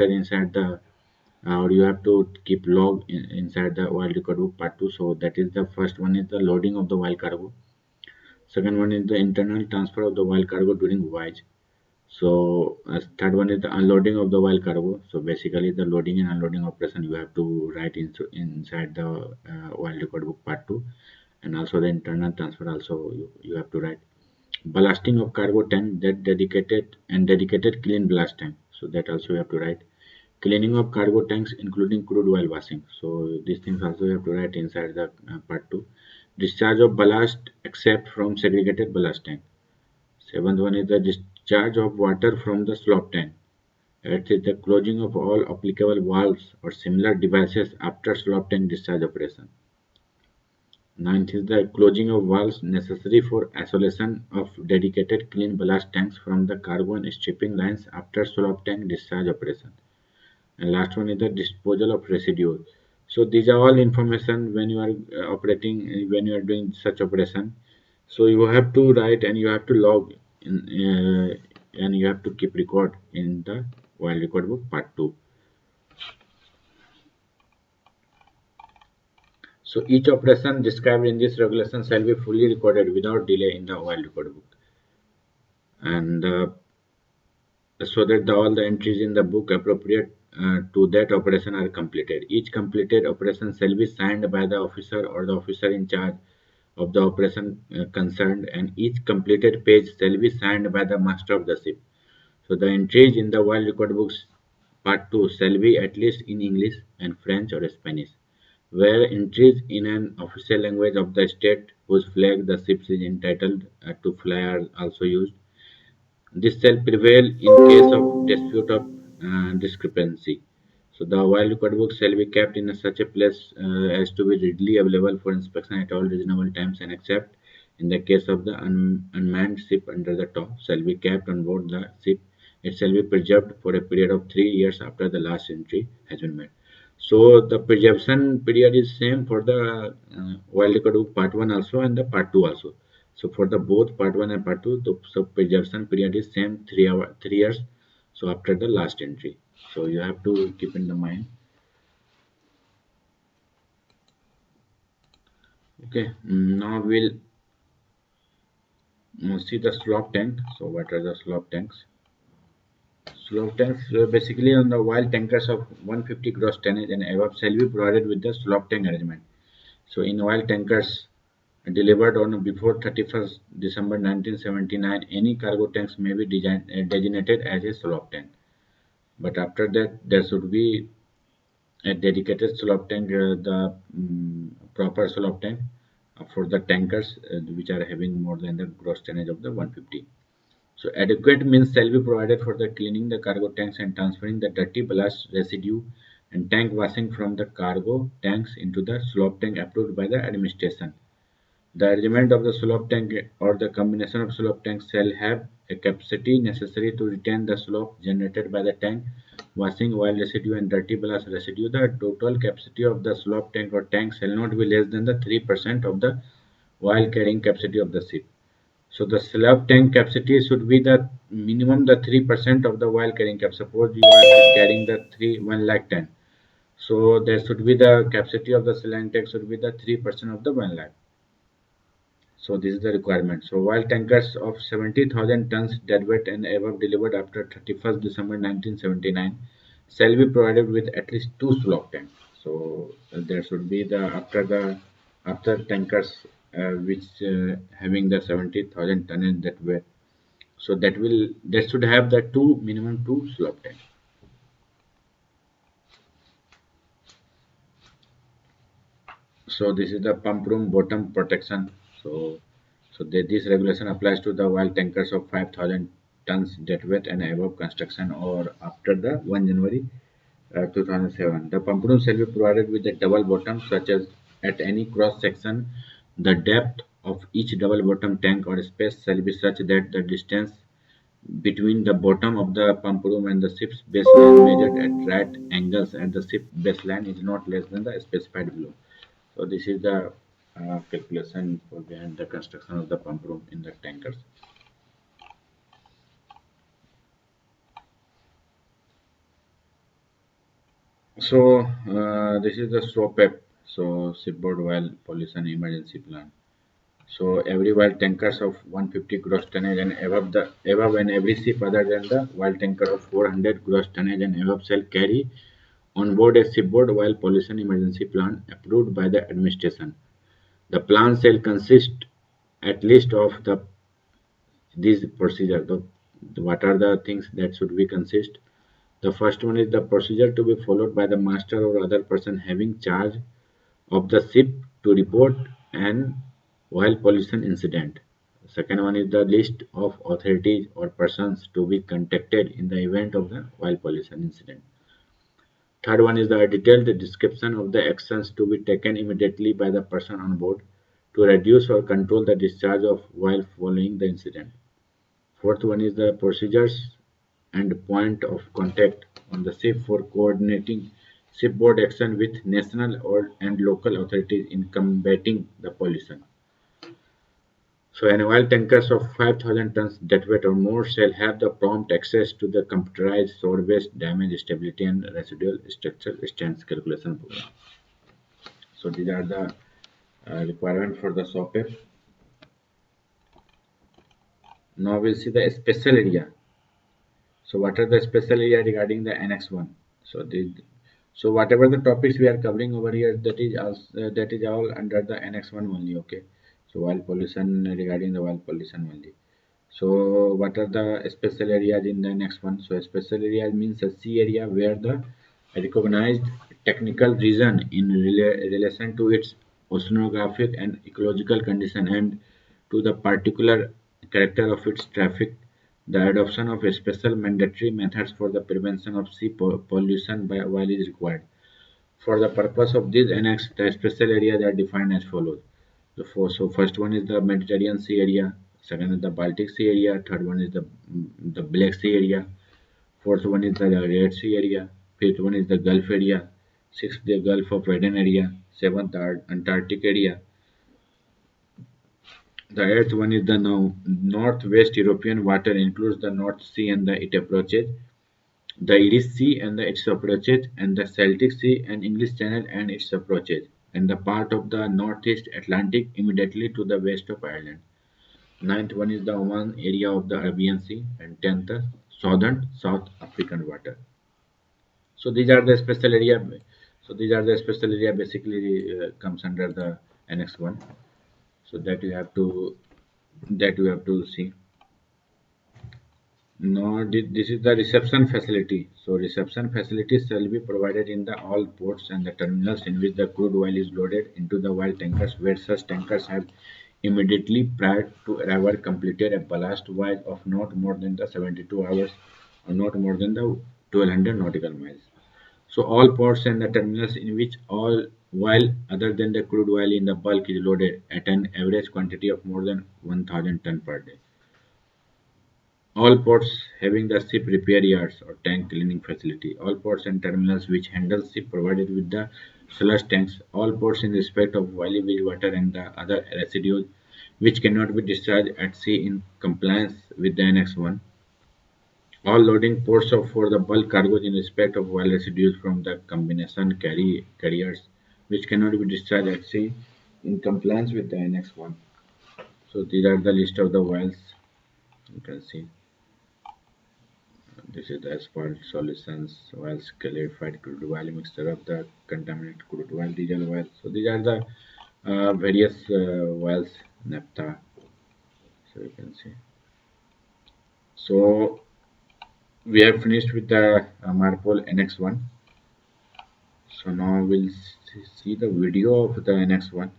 inside the or you have to keep log inside the Wild Record Book Part 2. So that is the first one is the loading of the wild cargo. Second one is the internal transfer of the wild cargo during voyage. So third one is the unloading of the wild cargo. So basically the loading and unloading operation you have to write inside the wild record book part 2, and also the internal transfer also you have to write. Blasting of cargo tank, that dedicated clean blast tank. So that also you have to write. Cleaning of cargo tanks including crude oil washing. So these things also you have to write inside the part 2. Discharge of ballast except from segregated ballast tank. Seventh one is the discharge of water from the slop tank. Eighth is the closing of all applicable valves or similar devices after slop tank discharge operation. Ninth is the closing of valves necessary for isolation of dedicated clean ballast tanks from the cargo and shipping lines after slop tank discharge operation. And last one is the disposal of residues. So these are all information when you are operating, when you are doing such operation. So you have to write and you have to log in, and you have to keep record in the wild record book part 2. So each operation described in this regulation shall be fully recorded without delay in the wild record book, and so that all the entries in the book appropriate to that operation are completed. Each completed operation shall be signed by the officer or the officer in charge of the operation concerned, and each completed page shall be signed by the master of the ship. So the entries in the world record books part 2 shall be at least in English and French or Spanish, where entries in an official language of the state whose flag the ship is entitled to fly are also used. This shall prevail in case of dispute of discrepancy. So the oil record book shall be kept in such a place as to be readily available for inspection at all reasonable times, and except in the case of the unmanned ship under the top shall be kept on board the ship. It shall be preserved for a period of 3 years after the last entry has been made. So the preservation period is same for the oil record book part 1 also and the part 2 also. So for the both part 1 and part 2, the so preservation period is same 3 years. So after the last entry. So you have to keep in the mind. Okay, now we'll see the slop tank. So what are the slop tanks? Slop tanks basically on the wild tankers of 150 gross tonnage and above shall be provided with the slop tank arrangement. So in oil tankers delivered on before 31st December 1979, any cargo tanks may be designated as a slop tank. But after that, there should be a dedicated slop tank, the proper slop tank for the tankers which are having more than the gross tonnage of the 150. So adequate means shall be provided for the cleaning the cargo tanks and transferring the dirty ballast residue and tank washing from the cargo tanks into the slop tank approved by the administration. The arrangement of the slop tank or the combination of slop tanks shall have a capacity necessary to retain the slop generated by the tank washing oil residue and dirty ballast residue. The total capacity of the slop tank or tank shall not be less than the 3% of the oil carrying capacity of the ship. So the slop tank capacity should be the minimum the 3% of the oil carrying capacity. Suppose you are carrying the 1 lakh ton. So there should be the capacity of the slop tank should be the 3% of the 1 lakh. So this is the requirement. So while tankers of 70,000 tons deadweight and above delivered after 31st December 1979 shall be provided with at least 2 slop tanks. So there should be the after tankers which having the 70,000 tonnage deadweight. So that should have the minimum 2 slop tanks. So this is the pump room bottom protection. So this regulation applies to the oil tankers of 5,000 tons deadweight and above construction or after the 1 January 2007. The pump room shall be provided with a double bottom such as at any cross section the depth of each double bottom tank or space shall be such that the distance between the bottom of the pump room and the ship's baseline measured at right angles at the ship baseline is not less than the specified below. So this is the calculation for behind the construction of the pump room in the tankers. So this is the SOPEP, so shipboard oil pollution emergency plan. So every oil tankers of 150 gross tonnage and above and every ship other than the oil tanker of 400 gross tonnage and above shall carry on board a shipboard oil pollution emergency plan approved by the administration. The plan shall consist at least of these procedure. What are the things that should be consist? The first one is the procedure to be followed by the master or other person having charge of the ship to report an oil pollution incident. Second one is the list of authorities or persons to be contacted in the event of the oil pollution incident. Third one is the detailed description of the actions to be taken immediately by the person on board to reduce or control the discharge of oil following the incident. Fourth one is the procedures and point of contact on the ship for coordinating shipboard action with national and local authorities in combating the pollution. So an oil tankers of 5,000 tons deadweight or more shall have the prompt access to the computerized shore-based damage stability and residual structural strength calculation program. So these are the requirement for the SOPEP. Now we'll see the special area. So what are the special area regarding the Annex I? So whatever the topics we are covering over here, that is all under the Annex I only. Okay. So oil pollution regarding the oil pollution only. So what are the special areas in the Annex I? So special area means a sea area where the recognized technical region in relation to its oceanographic and ecological condition and to the particular character of its traffic The adoption of special mandatory methods for the prevention of sea pollution by oil is required. For the purpose of this annex, the special areas are defined as follows. So first one is the Mediterranean Sea area, second is the Baltic Sea area, third one is the Black Sea area, fourth one is the Red Sea area, fifth one is the Gulf area, sixth the Gulf of Aden area, seventh the Antarctic area. The eighth one is the Northwest European water includes the North Sea and it approaches the Irish Sea and its approaches, and the Celtic Sea and English Channel and its approaches, and the part of the Northeast Atlantic immediately to the west of Ireland. Ninth one is the Oman area of the Arabian Sea, and tenth the southern South African water. So these are the special area. So these are the special area basically comes under the Annex I. So that you have to see. No, this is the reception facility. So reception facilities shall be provided in the all ports and the terminals in which the crude oil is loaded into the oil tankers, where such tankers have immediately prior to arrival completed a ballast voyage of not more than the 72 hours or not more than the 1200 nautical miles. So all ports and the terminals in which all oil other than the crude oil in the bulk is loaded at an average quantity of more than 1000 ton per day. All ports having the ship repair yards or tank cleaning facility, all ports and terminals which handle ship provided with the sludge tanks, all ports in respect of oily water and the other residues which cannot be discharged at sea in compliance with the Annex I, all loading ports for the bulk cargoes in respect of oil residues from the combination carriers which cannot be discharged at sea in compliance with the Annex I. So these are the list of the oils you can see. This is the asphalt solutions, oils, clarified crude oil, mixture of the contaminated crude oil, diesel oil. So these are the various oils, naphtha. So you can see. So we have finished with the Marpol Annex I. So now we'll see the video of the Annex I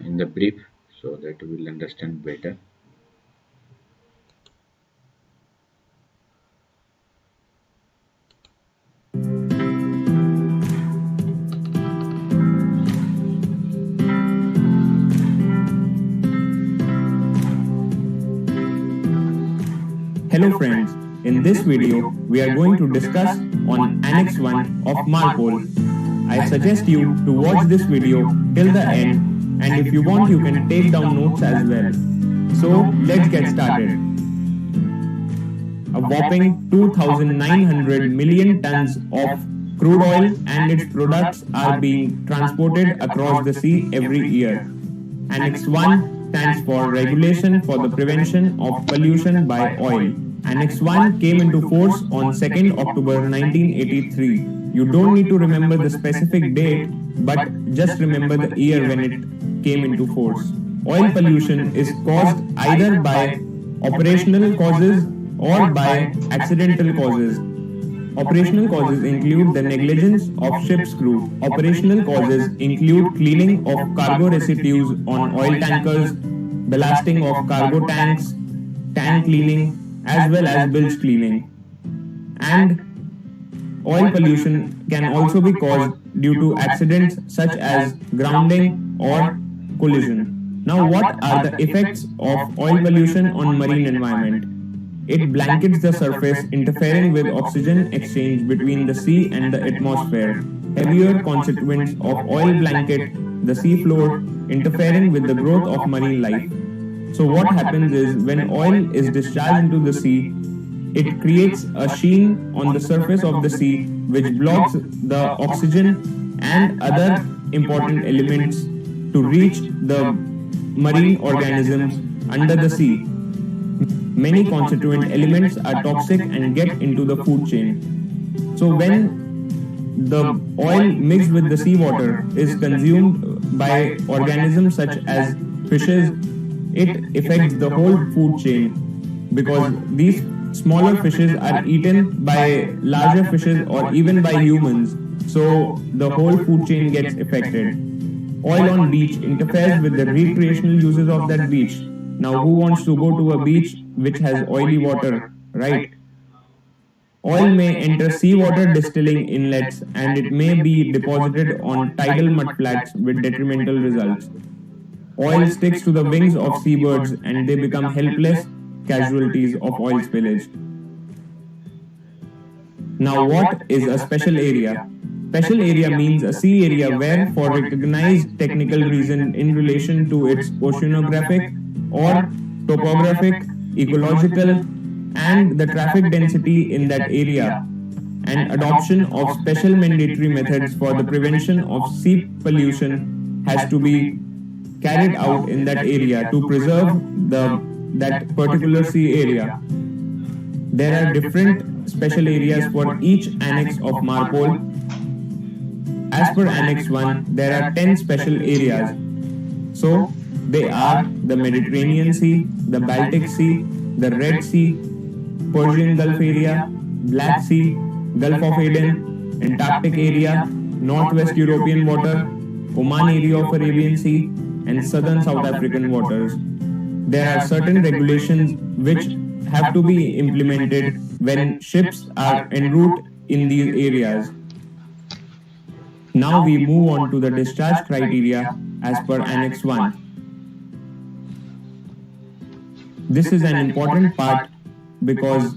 in the brief, so that we'll understand better. Hello friends, in this video we are going to discuss on Annex I of Marpol. I suggest you to watch this video till the end, and if you want you can take down notes as well. So let's get started. A whopping 2,900 million tons of crude oil and its products are being transported across the sea every year. Annex I stands for Regulation for the Prevention of Pollution by Oil. Annex I came into force on 2nd October 1983. You don't need to remember the specific date, but just remember the year when it came into force. Oil pollution is caused either by operational causes or by accidental causes. Operational causes include the negligence of ship's crew. Operational causes include cleaning of cargo residues on oil tankers, ballasting of cargo tanks, tank cleaning, as well as bilge cleaning. And oil pollution can also be caused due to accidents such as grounding or collision. Now, what are the effects of oil pollution on marine environment? It blankets the surface, interfering with oxygen exchange between the sea and the atmosphere. Heavier constituents of oil blanket the sea floor, interfering with the growth of marine life. So what happens is, when oil is discharged into the sea, it creates a sheen on the surface of the sea which blocks the oxygen and other important elements to reach the marine organisms under the sea. Many constituent elements are toxic and get into the food chain. So when the oil mixed with the seawater is consumed by organisms such as fishes, it affects the whole food chain, because these smaller fishes are eaten by larger fishes or even by humans. So the whole food chain gets affected. Oil on beach interferes with the recreational uses of that beach. Now, who wants to go to a beach which has oily water, right? Oil may enter seawater distilling inlets and it may be deposited on tidal mudflats with detrimental results. Oil sticks to the wings of seabirds and they become helpless casualties of oil spillage. Now, what is a special area? Special area means a sea area where, for recognized technical reason in relation to its oceanographic or topographic, ecological, and the traffic density in that area, and adoption of special mandatory methods for the prevention of sea pollution has to be carried out in that area to preserve that particular sea area. There are different special areas for each annex of Marpol. As per Annex I, there are 10 special areas. So, they are the Mediterranean Sea, the Baltic Sea, the Red Sea, Persian Gulf area, Black Sea, Gulf of Aden, Antarctic area, Northwest European water, Oman area of Arabian Sea, and Southern South African waters. There are certain regulations which have to be implemented when ships are en route in these areas. Now we move on to the discharge criteria as per Annex I. This is an important part because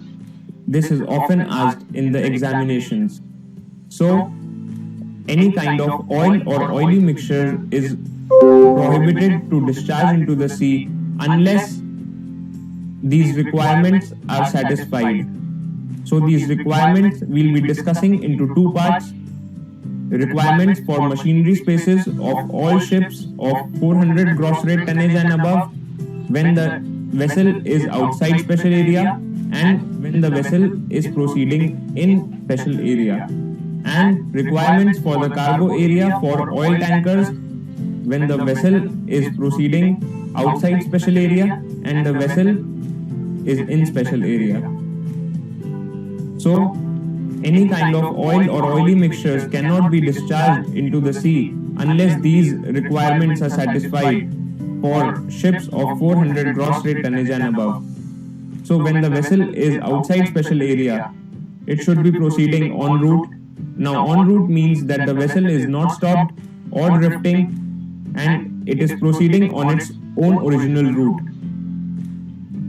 this is often asked in the examinations. So, any kind of oil or oily mixture is prohibited to discharge into the sea unless these requirements are satisfied. So, these requirements we'll be discussing into two parts. Requirements for machinery spaces of all ships of 400 gross rate tonnage and above when the vessel is outside special area and when the vessel is proceeding in special area, and requirements for the cargo area for oil tankers when the vessel is proceeding outside special area and the vessel is in special area. So, any kind of oil or oily mixtures cannot be discharged into the sea unless these requirements are satisfied for ships of 400 gross rate tonnage and above. So when the vessel is outside special area, it should be proceeding en route. Now en route means that the vessel is not stopped or drifting and it is proceeding on its own original route.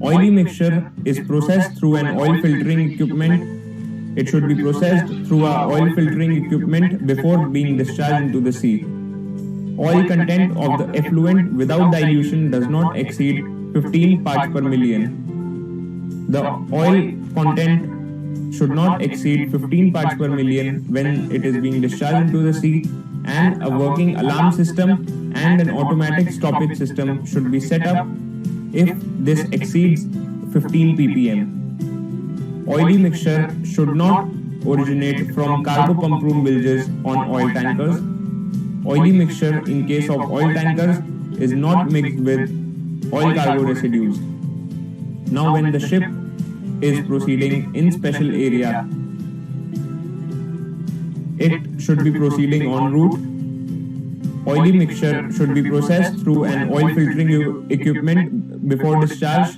Oily mixture is processed through an oil filtering equipment. It should be processed through a oil filtering equipment before being discharged into the sea. Oil content of the effluent without dilution does not exceed 15 parts per million. The oil content should not exceed 15 parts per million when it is being discharged into the sea, and a working alarm system and an automatic stoppage system should be set up if this exceeds 15 ppm. Oily mixture should not originate from cargo pump room bilges on oil tankers. Oily mixture in case of oil tankers is not mixed with oil cargo residues. Now when the ship is proceeding in special area, it should be proceeding en route. Oily mixture should be processed through an oil filtering equipment before discharge.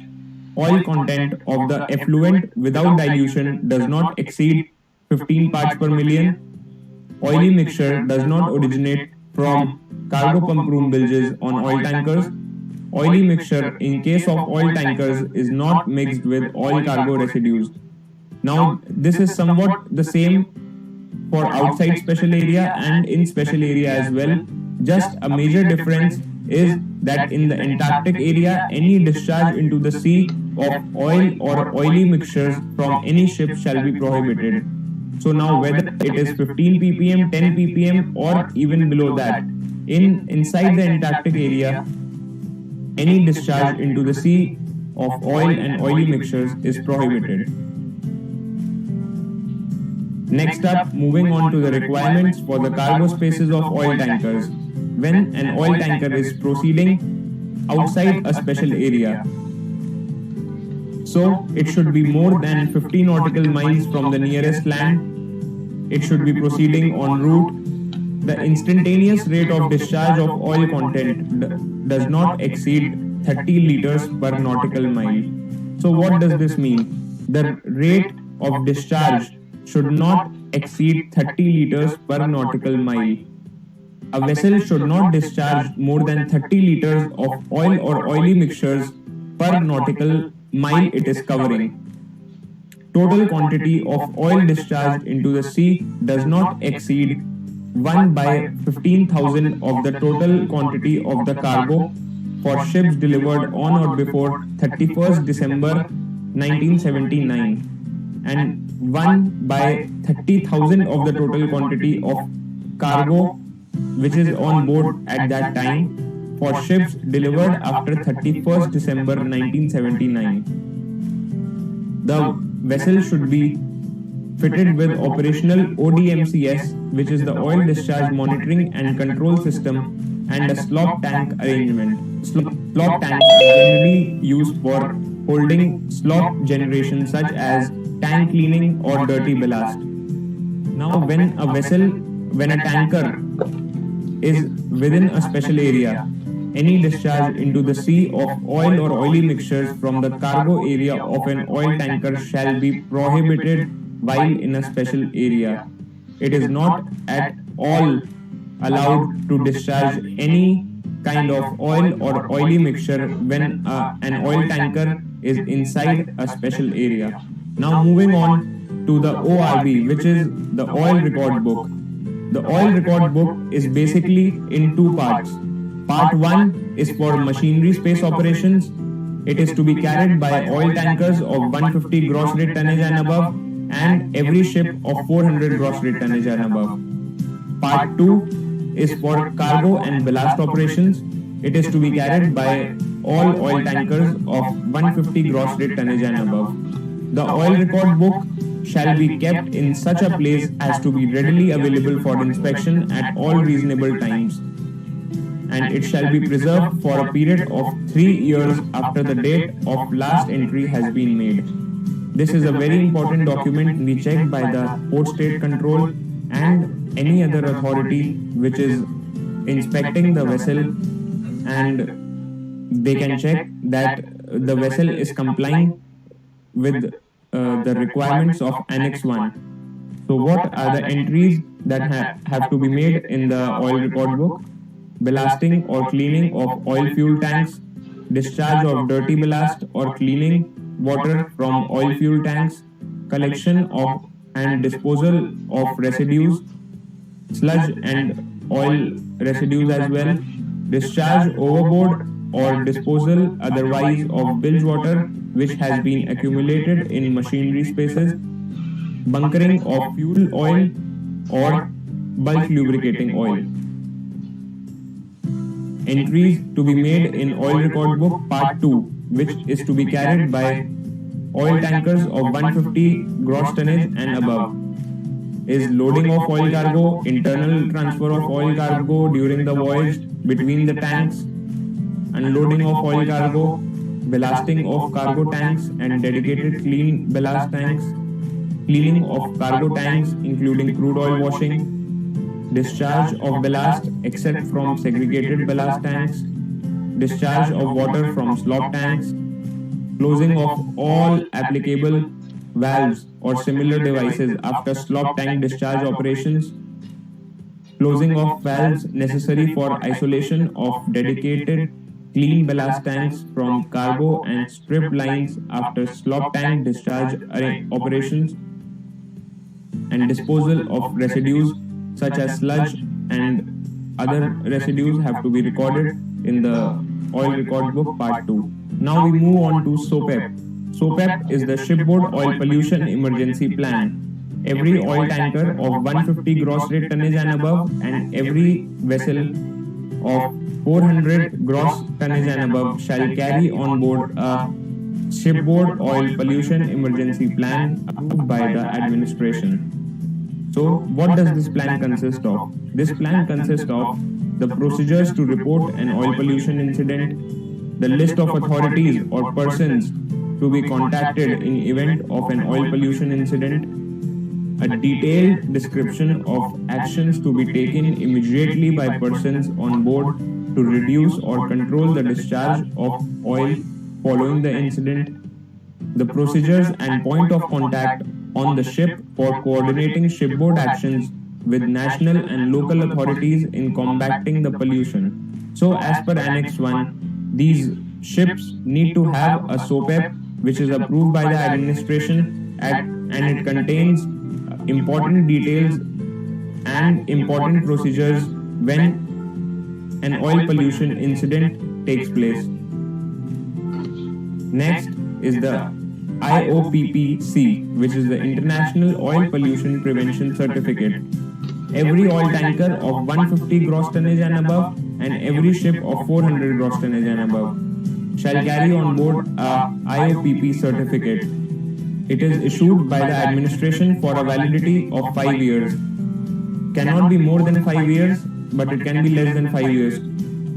Oil content of the effluent without dilution does not exceed 15 parts per million. Oily mixture does not originate from cargo pump room bilges on oil tankers. Oily mixture in case of oil tankers is not mixed with oil cargo residues. Now this is somewhat the same for outside special area and in special area as well. Just a major difference is that in the Antarctic area, any discharge into the sea of oil or oily mixtures from any ship shall be prohibited. So now whether it is 15 ppm, 10 ppm or even below that, inside the Antarctic area, any discharge into the sea of oil and oily mixtures is prohibited. Next up, moving on to the requirements for the cargo spaces of oil tankers. When an oil tanker is proceeding outside a special area, so it should be more than 50 nautical miles from the nearest land. It should be proceeding en route. The instantaneous rate of discharge of oil content does not exceed 30 liters per nautical mile. So what does this mean? The rate of discharge should not exceed 30 liters per nautical mile. A vessel should not discharge more than 30 liters of oil or oily mixtures per nautical mile it is covering. Total quantity of oil discharged into the sea does not exceed 1 by 15,000 of the total quantity of the cargo for ships delivered on or before 31st December 1979, and 1 by 30,000 of the total quantity of cargo which is on board at that time for ships delivered after 31st December 1979. The vessel should be fitted with operational ODMCS, which is the Oil Discharge Monitoring and Control System, and a slop tank arrangement. Slop tanks are generally used for holding slop generation such as tank cleaning or dirty ballast. Now when a tanker is within a special area, any discharge into the sea of oil or oily mixtures from the cargo area of an oil tanker shall be prohibited while in a special area. It is not at all allowed to discharge any kind of oil or oily mixture when an oil tanker is inside a special area. Now moving on to the ORB, which is the Oil Record Book. The Oil Record Book is basically in two parts. Part 1 is for machinery space operations. It is to be carried by oil tankers of 150 gross rate tonnage and above, and every ship of 400 gross rate tonnage and above. Part 2 is for cargo and ballast operations. It is to be carried by all oil tankers of 150 gross rate tonnage and above. The Oil Record Book shall be kept in such a place as to be readily available for inspection at all reasonable times, and it shall be preserved for a period of 3 years after the date of last entry has been made. This is a very important document to be checked by the Port State Control and any other authority which is inspecting the vessel, and they can check that the vessel is complying with the requirements of Annex I. So what are the entries that have to be made in the Oil Record Book? Ballasting or cleaning of oil fuel tanks, discharge of dirty ballast or cleaning water from oil fuel tanks, collection of and disposal of residues, sludge and oil residues as well, discharge overboard or disposal otherwise of bilge water which has been accumulated in machinery spaces, bunkering of fuel oil or bulk lubricating oil. Entries to be made in Oil Record Book Part 2, which is to be carried by oil tankers of 150 gross tonnage and above, is loading of oil cargo, internal transfer of oil cargo during the voyage between the tanks, unloading of oil cargo, ballasting of cargo tanks and dedicated clean ballast tanks, cleaning of cargo tanks including crude oil washing, discharge of ballast except from segregated ballast tanks, discharge of water from slop tanks, closing of all applicable valves or similar devices after slop tank discharge operations, closing of valves necessary for isolation of dedicated clean ballast tanks from cargo and strip lines after slop tank discharge operations, and disposal of residues such as sludge and other residues have to be recorded in the Oil Record Book Part 2. Now we move on to SOPEP. SOPEP is the Shipboard Oil Pollution Emergency Plan. Every oil tanker of 150 gross rate tonnage and above and every vessel of 400 gross tonnage and above shall carry on board a Shipboard Oil Pollution Emergency Plan approved by the administration. So, what does this plan consist of? This plan consists of the procedures to report an oil pollution incident, the list of authorities or persons to be contacted in event of an oil pollution incident, a detailed description of actions to be taken immediately by persons on board to reduce or control the discharge of oil following the incident, the procedures and point of contact on the ship for coordinating shipboard actions with national and local authorities in combating the pollution. So, as per Annex 1, these ships need to have a SOPEP which is approved by the administration and it contains important details and important procedures when an oil pollution incident takes place. Next is the IOPPC, which is the International Oil Pollution Prevention Certificate. Every oil tanker of 150 gross tonnage and above and every ship of 400 gross tonnage and above shall carry on board a IOPP certificate. It is issued by the administration for a validity of 5 years. Cannot be more than 5 years, but it can be less than 5 years.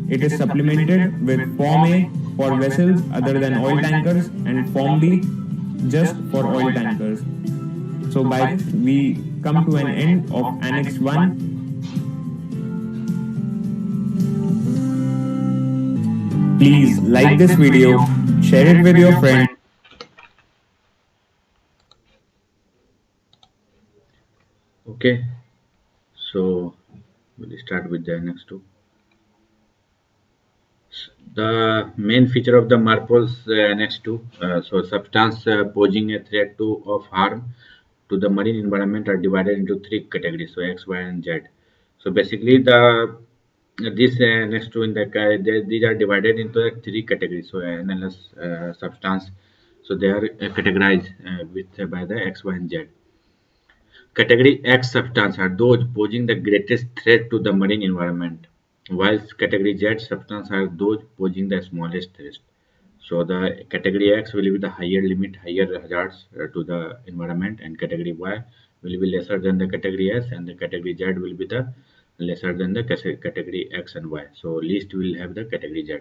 It is supplemented with Form A for vessels other than oil tankers and Form B just for oil tankers. So by this we come to an end of Annex 1. Please like this video, share it with your friends. Okay, so we'll start with the Annex II. The main feature of the Marpol's Annex II, so substance posing a threat of harm to the marine environment are divided into three categories, so X, Y, and Z. So basically, this Annex II in these are divided into three categories. So NLS substance, so they are categorized by the X, Y, and Z. Category X substance are those posing the greatest threat to the marine environment, whilst category Z substance are those posing the smallest threat. So the category X will be the higher limit, higher hazards to the environment, and category Y will be lesser than the category S, and the category Z will be the lesser than the category X and Y. So least will have the category Z.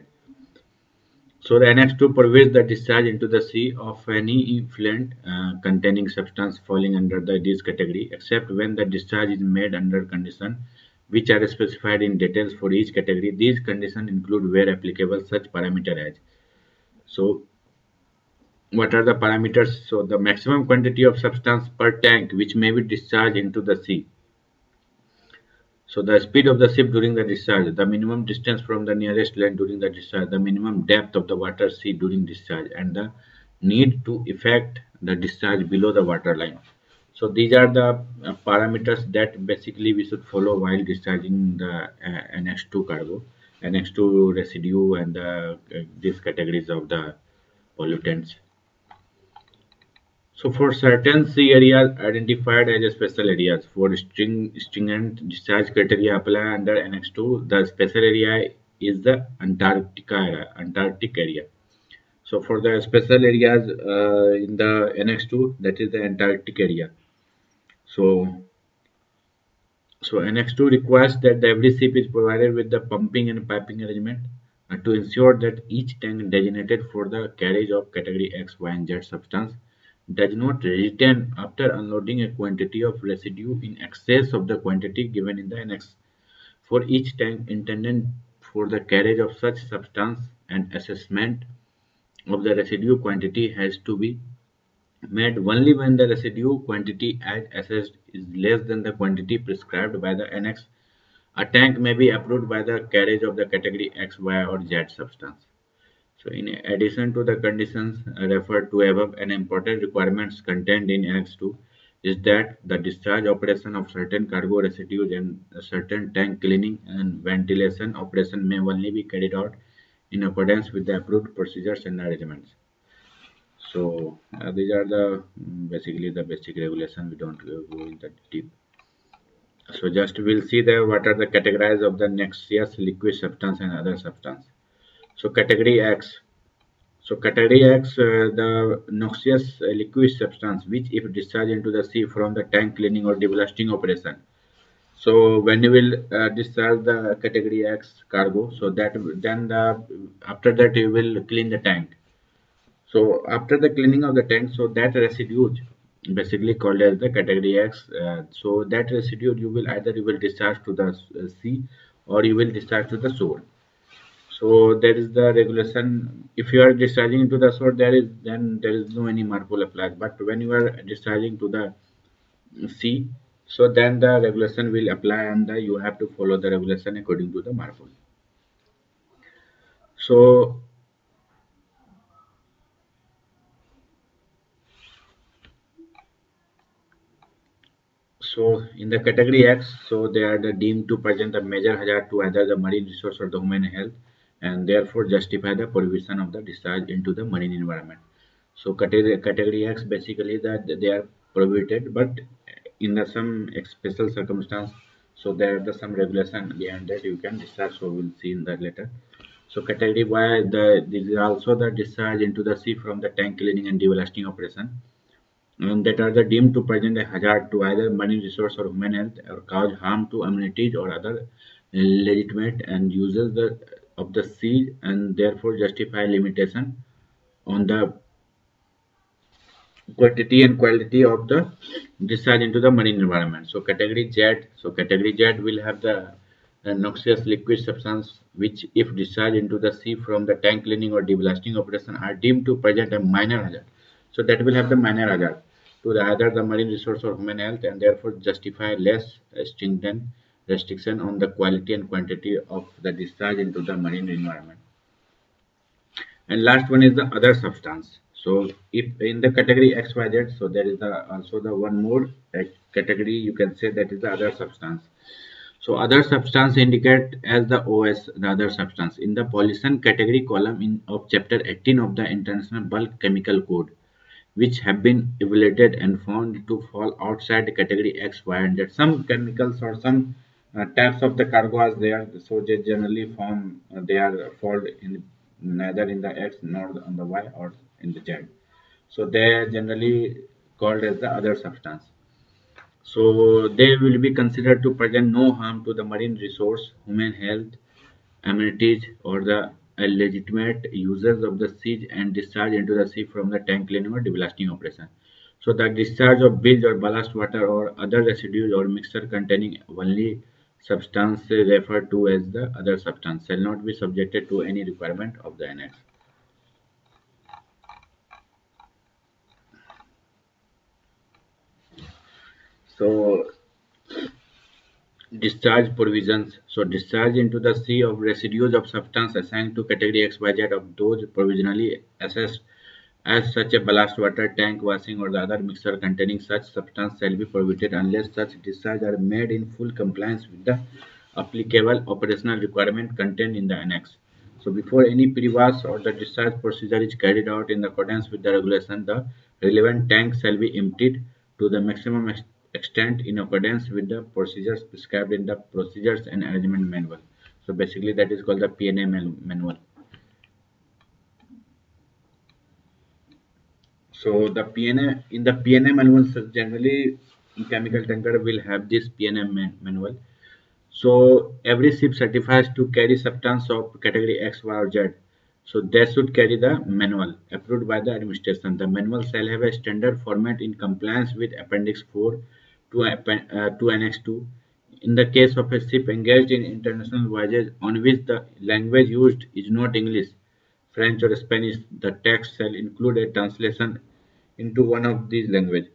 So the Annex II prohibits the discharge into the sea of any effluent containing substance falling under this category, except when the discharge is made under conditions which are specified in details for each category. These conditions include, where applicable, such parameter as. So what are the parameters? So the maximum quantity of substance per tank which may be discharged into the sea. So the speed of the ship during the discharge, the minimum distance from the nearest land during the discharge, the minimum depth of the water sea during discharge, and the need to effect the discharge below the water line. So these are the parameters that basically we should follow while discharging the Annex II cargo, Annex II residue, and these categories of the pollutants. So for certain sea areas identified as special areas for stringent discharge criteria apply under Annex II, the special area is the Antarctic area. So for the special areas in the Annex II, that is the Antarctic area. So Annex II requires that every ship is provided with the pumping and piping arrangement to ensure that each tank designated for the carriage of category X, Y, and Z substance does not retain after unloading a quantity of residue in excess of the quantity given in the annex. For each tank intended for the carriage of such substance, an assessment of the residue quantity has to be made only when the residue quantity as assessed is less than the quantity prescribed by the annex. A tank may be approved by the carriage of the category X, Y, or Z substance. So in addition to the conditions referred to above, an important requirements contained in Annex II is that the discharge operation of certain cargo residues and certain tank cleaning and ventilation operation may only be carried out in accordance with the approved procedures and arrangements. So these are the basically the basic regulation. We don't go in that deep. So just we'll see there what are the categories of the noxious liquid substance and other substance. So category X. So category X, the noxious liquid substance, which if discharged into the sea from the tank cleaning or deblasting operation. So when you will discharge the category X cargo, so that then after that you will clean the tank. So after the cleaning of the tank, so that residue basically called as the category X. So that residue you will either you will discharge to the sea or you will discharge to the shore. So there is the regulation. If you are discharging into the source, there is no any Marpol applied. But when you are discharging to the sea, so then the regulation will apply, and you have to follow the regulation according to the Marpol. So in the category X, so they are deemed to present a major hazard to either the marine resource or the human health, and therefore justify the prohibition of the discharge into the marine environment. So category X basically that they are prohibited, but in the some special circumstance, so there are some regulation behind that you can discharge. So we'll see in that later. So category Y, this is also the discharge into the sea from the tank cleaning and deballasting operation, and that are deemed to present a hazard to either marine resource or human health, or cause harm to amenities or other legitimate and uses of the sea, and therefore justify limitation on the quantity and quality of the discharge into the marine environment. So category Z will have the noxious liquid substance which, if discharged into the sea from the tank cleaning or deblasting operation, are deemed to present a minor hazard. So that will have the minor hazard to either the marine resource or human health, and therefore justify less stringent restriction on the quality and quantity of the discharge into the marine environment. And last one is the other substance. So if in the category XYZ, so there is also the one more category, you can say, that is the other substance. So other substance indicate as the OS, the other substance, in the pollution category column of chapter 18 of the International Bulk Chemical Code, which have been evaluated and found to fall outside the category X, Y, and Z. Some chemicals or some types of the cargo are there, so they generally form, they are fall in neither in the X nor on the Y or in the Z. So they are generally called as the other substance. So they will be considered to present no harm to the marine resource, human health, amenities, or the legitimate users of the sea, and discharge into the sea from the tank cleaning or deblasting operation. So the discharge of bilge or ballast water or other residues or mixture containing only substance referred to as the other substance shall not be subjected to any requirement of the annex. So discharge provisions. So discharge into the sea of residues of substance assigned to category XYZ of those provisionally assessed as such a ballast water tank washing or the other mixture containing such substance shall be prohibited unless such discharge are made in full compliance with the applicable operational requirement contained in the annex. So before any pre-wash or the discharge procedure is carried out in accordance with the regulation, the relevant tank shall be emptied to the maximum extent in accordance with the procedures prescribed in the procedures and arrangement manual. So basically that is called the PNA manual. So the PNA, in the PNA manual, so generally chemical tanker will have this PNA manual. So every ship certifies to carry substance of category X, Y, or Z. So they should carry the manual approved by the administration. The manual shall have a standard format in compliance with Appendix 4 to Annex II. In the case of a ship engaged in international voyages on which the language used is not English, French, or Spanish, the text shall include a translation into one of these languages.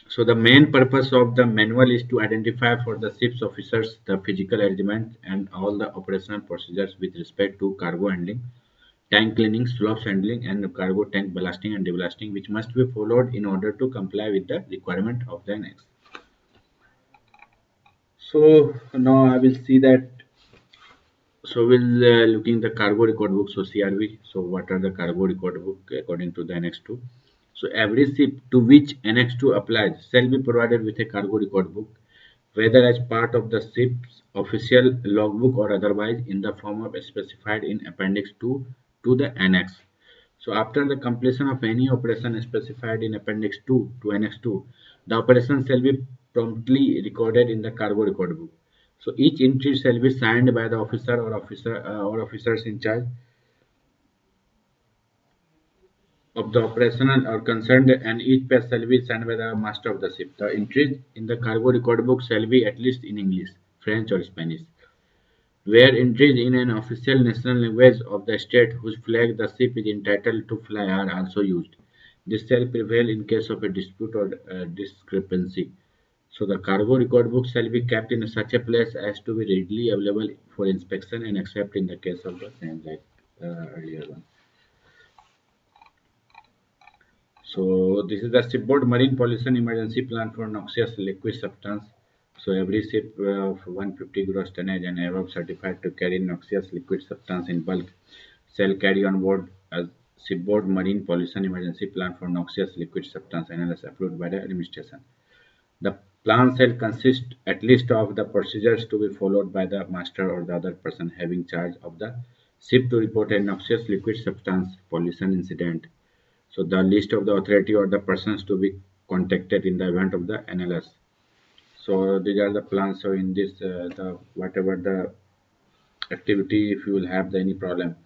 So the main purpose of the manual is to identify for the ship's officers the physical arrangements and all the operational procedures with respect to cargo handling, tank cleaning, slopes handling, and cargo tank ballasting and deballasting, which must be followed in order to comply with the requirement of the annex. So now I will see that. So we'll looking the cargo record book. So CRB. So what are the cargo record book according to the Annex II? So every ship to which Annex II applies shall be provided with a cargo record book, whether as part of the ship's official logbook or otherwise in the form of specified in Appendix 2 to the Annex. So after the completion of any operation specified in Appendix 2 to Annex 2, the operation shall be promptly recorded in the cargo record book. So each entry shall be signed by the officer or officers in charge of the operational or concerned, and each page shall be signed by the master of the ship. The entries in the cargo record book shall be at least in English. French or Spanish. Where entries in an official national language of the state whose flag the ship is entitled to fly are also used. This shall prevail in case of a dispute or discrepancy. So the cargo record book shall be kept in such a place as to be readily available for inspection and except in the case of the same like earlier one. So this is the shipboard marine pollution emergency plan for noxious liquid substance. So every ship of 150 gross tonnage and above certified to carry noxious liquid substance in bulk shall carry on board a shipboard marine pollution emergency plan for noxious liquid substance analysis approved by the administration. The plan shall consist at least of the procedures to be followed by the master or the other person having charge of the ship to report a noxious liquid substance pollution incident. So the list of the authority or the persons to be contacted in the event of the analysis. So these are the plans. So in this, the whatever the activity, if you will have any problem,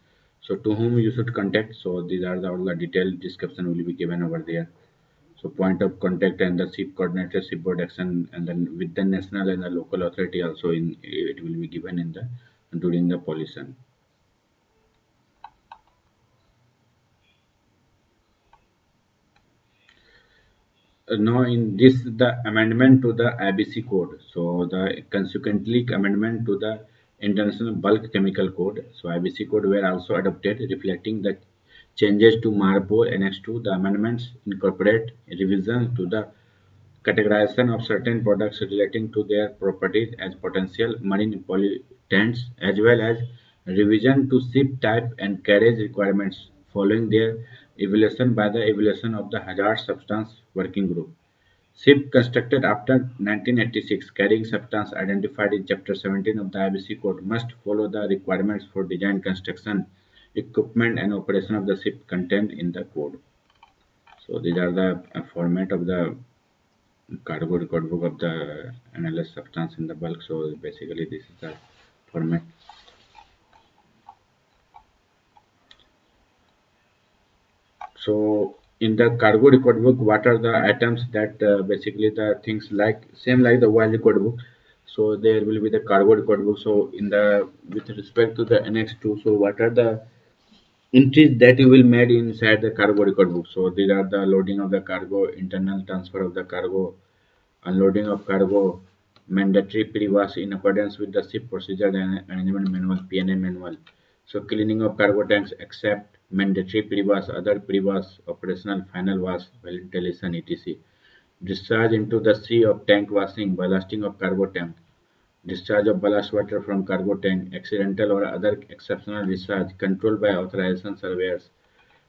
so to whom you should contact. So these are the all the detailed description will be given over there. So point of contact and the ship coordinator, shipboard action, and then with the national and the local authority also in it will be given in the during the pollution. Now in this the amendment to the ABC code. So the consequently amendment to the International Bulk Chemical Code. So ABC code were also adopted reflecting the changes to Marpol Annex II. The amendments incorporate revision to the categorization of certain products relating to their properties as potential marine pollutants as well as revision to ship type and carriage requirements following their evaluation by the evaluation of the hazard substance working group. Ship constructed after 1986 carrying substance identified in Chapter 17 of the IBC Code must follow the requirements for design, construction, equipment and operation of the ship contained in the code. So these are the format of the cargo record book of the analyzed substance in the bulk. So basically this is the format. So in the cargo record book, what are the items that basically the things like same like the oil record book. So there will be the cargo record book. So in the with respect to the Annex II, so what are the entries that you will made inside the cargo record book? So these are the loading of the cargo, internal transfer of the cargo, unloading of cargo, mandatory pre-wash in accordance with the ship procedure and management manual (PNA) manual. So cleaning of cargo tanks except mandatory pre-wash, other pre-wash, operational final wash, ventilation, etc. Discharge into the sea of tank washing, ballasting of cargo tank, discharge of ballast water from cargo tank, accidental or other exceptional discharge controlled by authorization surveyors,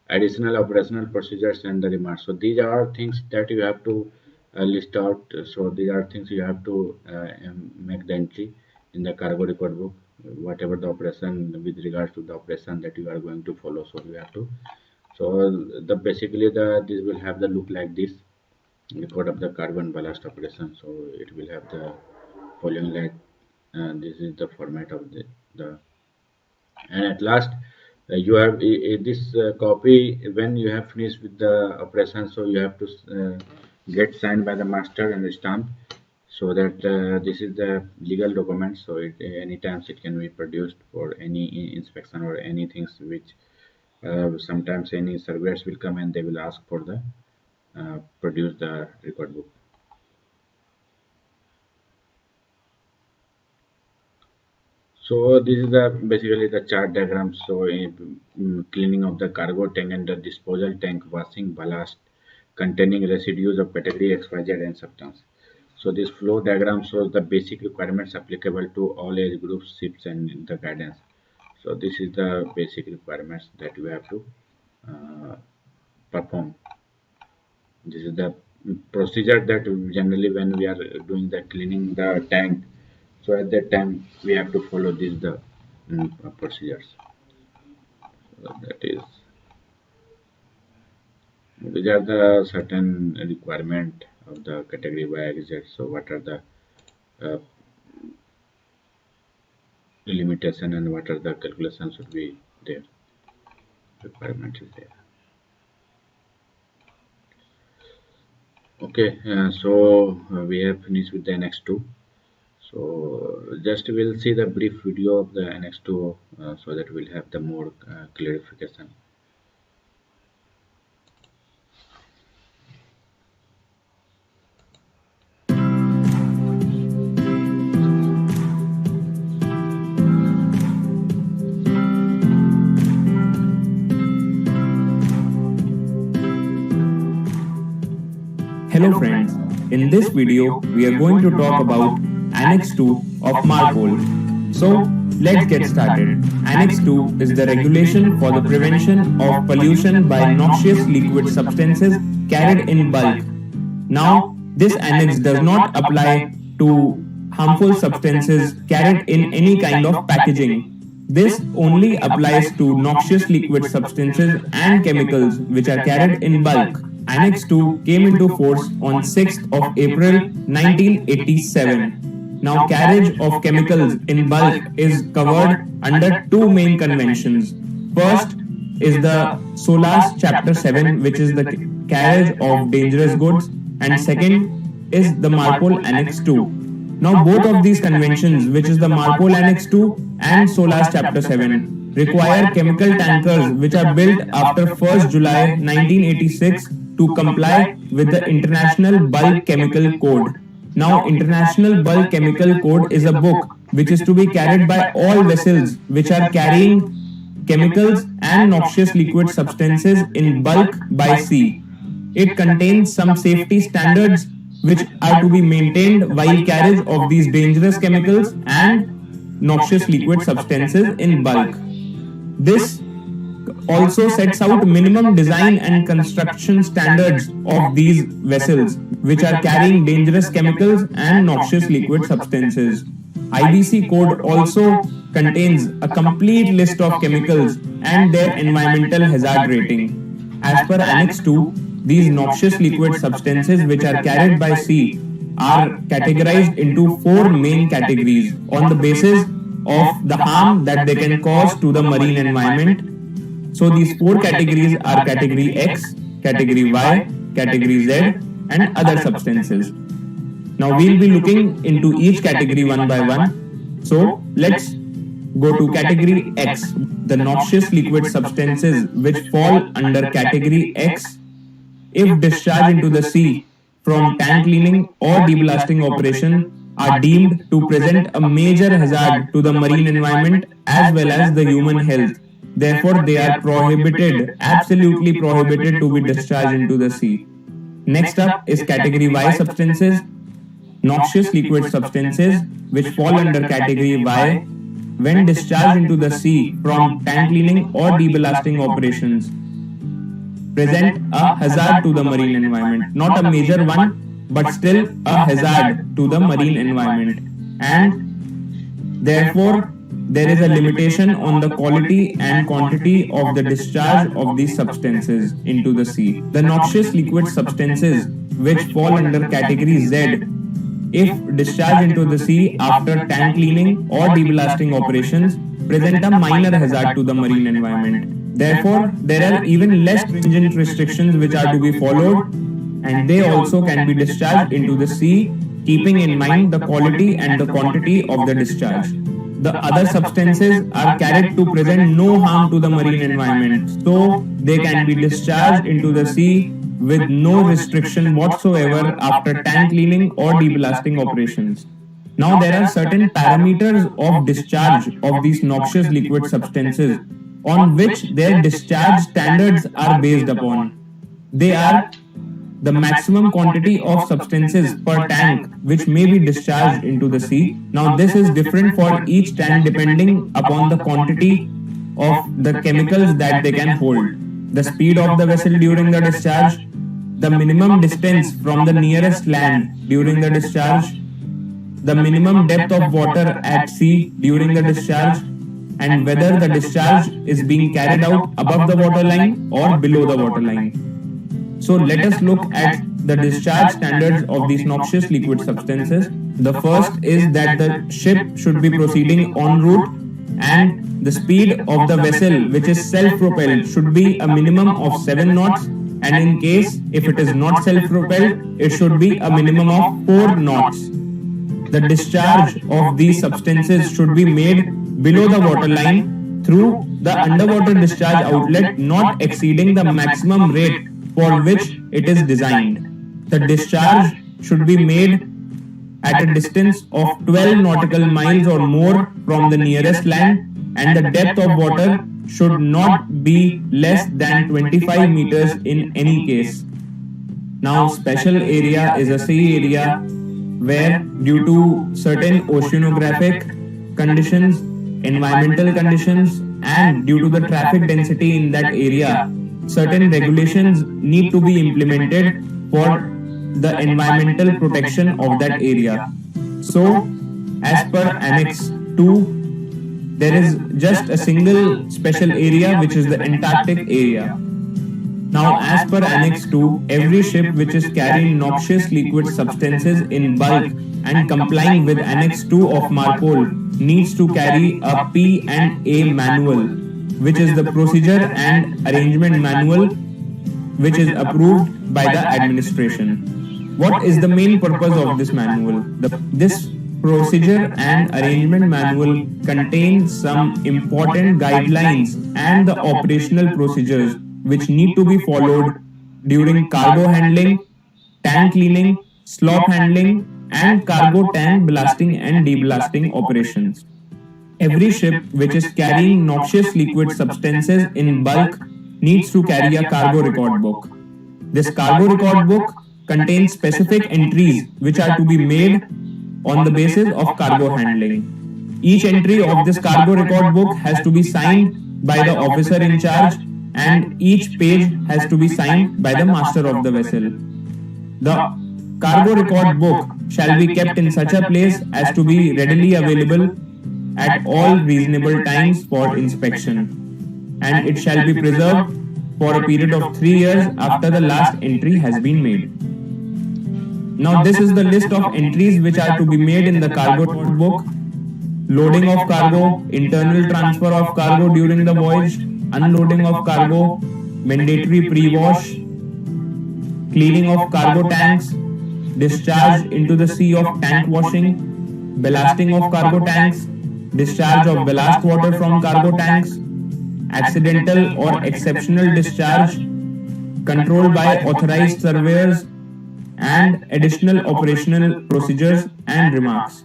additional operational procedures and the remarks. So these are things that you have to list out. So these are things you have to make the entry in the cargo record book, whatever the operation with regards to the operation that you are going to follow. So you have to. So the basically the this will have the look like this record of the carbon ballast operation. So it will have the following like this is the format of the and at last you have this copy when you have finished with the operation, so you have to get signed by the master and the stamp so that this is the legal document. So it any times it can be produced for any inspection or any things which sometimes any surveyors will come and they will ask for the produce the record book. So this is the basically the chart diagram. So cleaning of the cargo tank and the disposal tank, washing ballast containing residues of category XYZ and substance. So this flow diagram shows the basic requirements applicable to all age groups, ships and the guidance. So this is the basic requirements that we have to uh, perform. This is the procedure that generally when we are doing the cleaning the tank. So at that time we have to follow the procedures. So that is these are the certain requirement of the category Y exit. So what are the uh, limitation and what are the calculations should be there. Requirement is there. Okay, so we have finished with the next two. So just we'll see the brief video of the Annex II so that we'll have the more clarification. Hello friends, in this video we are going to talk about Annex II of Marpol. So let's get started. Annex II is the regulation for the prevention of pollution by noxious liquid substances carried in bulk. Now this annex does not apply to harmful substances carried in any kind of packaging. This only applies to noxious liquid substances and chemicals which are carried in bulk. Annex II came into force on 6th of April 1987. Now carriage of chemicals in bulk is covered under two main conventions. First is the SOLAS Chapter 7, which is the carriage of dangerous goods, and second is the Marpol Annex II. Now both of these conventions, which is the Marpol Annex II and SOLAS Chapter 7, require chemical tankers which are built after 1st July 1986 to comply with the International Bulk Chemical Code. Now International Bulk Chemical Code is a book which is to be carried by all vessels which are carrying chemicals and noxious liquid substances in bulk by sea. It contains some safety standards which are to be maintained while carriage of these dangerous chemicals and noxious liquid substances in bulk. This also sets out minimum design and construction standards of these vessels which are carrying dangerous chemicals and noxious liquid substances. IBC code also contains a complete list of chemicals and their environmental hazard rating. As per Annex II, these noxious liquid substances which are carried by sea are categorized into four main categories on the basis of the harm that they can cause to the marine environment. So these four categories are Category X, Category Y, Category Z and other substances. Now we'll be looking into each category one by one. So let's go to Category X, the noxious liquid substances which fall under Category X if discharged into the sea from tank cleaning or deblasting operation are deemed to present a major hazard to the marine environment as well as the human health. Therefore, they are prohibited, absolutely prohibited to be discharged into the sea. Next up is Category Y substances, noxious liquid substances which fall under Category Y when discharged into the sea from tank cleaning or deballasting operations present a hazard to the marine environment. Not a major one, but still a hazard to the marine environment. And therefore, there is a limitation on the quality and quantity of the discharge of these substances into the sea. The noxious liquid substances which fall under Category Z, if discharged into the sea after tank cleaning or deballasting operations, present a minor hazard to the marine environment. Therefore, there are even less stringent restrictions which are to be followed, and they also can be discharged into the sea, keeping in mind the quality and the quantity of the discharge. The other substances are carried to present no harm to the marine environment, so they can be discharged into the sea with no restriction whatsoever after tank cleaning or deballasting operations. Now there are certain parameters of discharge of these noxious liquid substances on which their discharge standards are based upon. They are the maximum quantity of substances per tank which may be discharged into the sea. Now this is different for each tank depending upon the quantity of the chemicals that they can hold, the speed of the vessel during the discharge, the minimum distance from the nearest land during the discharge, the minimum depth of water at sea during the discharge, and whether the discharge is being carried out above the waterline or below the waterline. So let us look at the discharge standards of these noxious liquid substances. The first is that the ship should be proceeding en route and the speed of the vessel which is self-propelled should be a minimum of 7 knots, and in case if it is not self-propelled, it should be a minimum of 4 knots. The discharge of these substances should be made below the waterline through the underwater discharge outlet not exceeding the maximum rate for which it is designed. The discharge should be made at a distance of 12 nautical miles or more from the nearest land, and the depth of water should not be less than 25 meters in any case. Now, special area is a sea area where, due to certain oceanographic conditions, environmental conditions, and due to the traffic density in that area, certain regulations need to be implemented for the environmental protection of that area. So, as per Annex II, there is just a single special area, which is the Antarctic area. Now, as per Annex II, every ship which is carrying noxious liquid substances in bulk and complying with Annex II of Marpol needs to carry a P&A manual, which is the procedure and arrangement manual, which is approved by the administration. What is the main purpose of this manual? This procedure and arrangement manual contains some important guidelines and the operational procedures which need to be followed during cargo handling, tank cleaning, slop handling, and cargo tank blasting and deblasting operations. Every ship which is carrying noxious liquid substances in bulk needs to carry a cargo record book. This cargo record book contains specific entries which are to be made on the basis of cargo handling. Each entry of this cargo record book has to be signed by the officer in charge, and each page has to be signed by the master of the vessel. The cargo record book shall be kept in such a place as to be readily available at all reasonable times for inspection, and it shall be preserved for a period of 3 years after the last entry has been made. Now, this is the list of entries which are to be made in the cargo record book: loading of cargo, internal transfer of cargo during the voyage, unloading of cargo, mandatory pre-wash, cleaning of cargo tanks, discharge into the sea of tank washing, ballasting of cargo tanks, discharge of ballast water from cargo tanks, accidental or exceptional discharge, control by authorized surveyors, and additional operational procedures and remarks.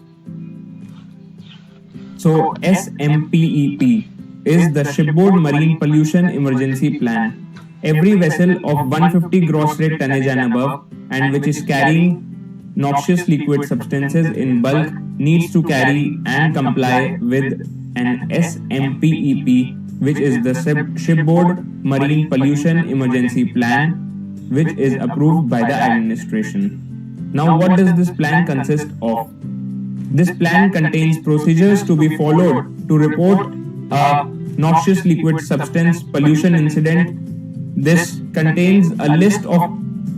So, SMPEP is the Shipboard Marine Pollution Emergency Plan. Every vessel of 150 gross rate tonnage and above, and which is carrying noxious liquid substances in bulk, needs to carry and comply with an SMPEP, which is the Shipboard Marine Pollution Emergency Plan, which is approved by the administration. Now, what does this plan consist of? This plan contains procedures to be followed to report a noxious liquid substance pollution incident. This contains a list of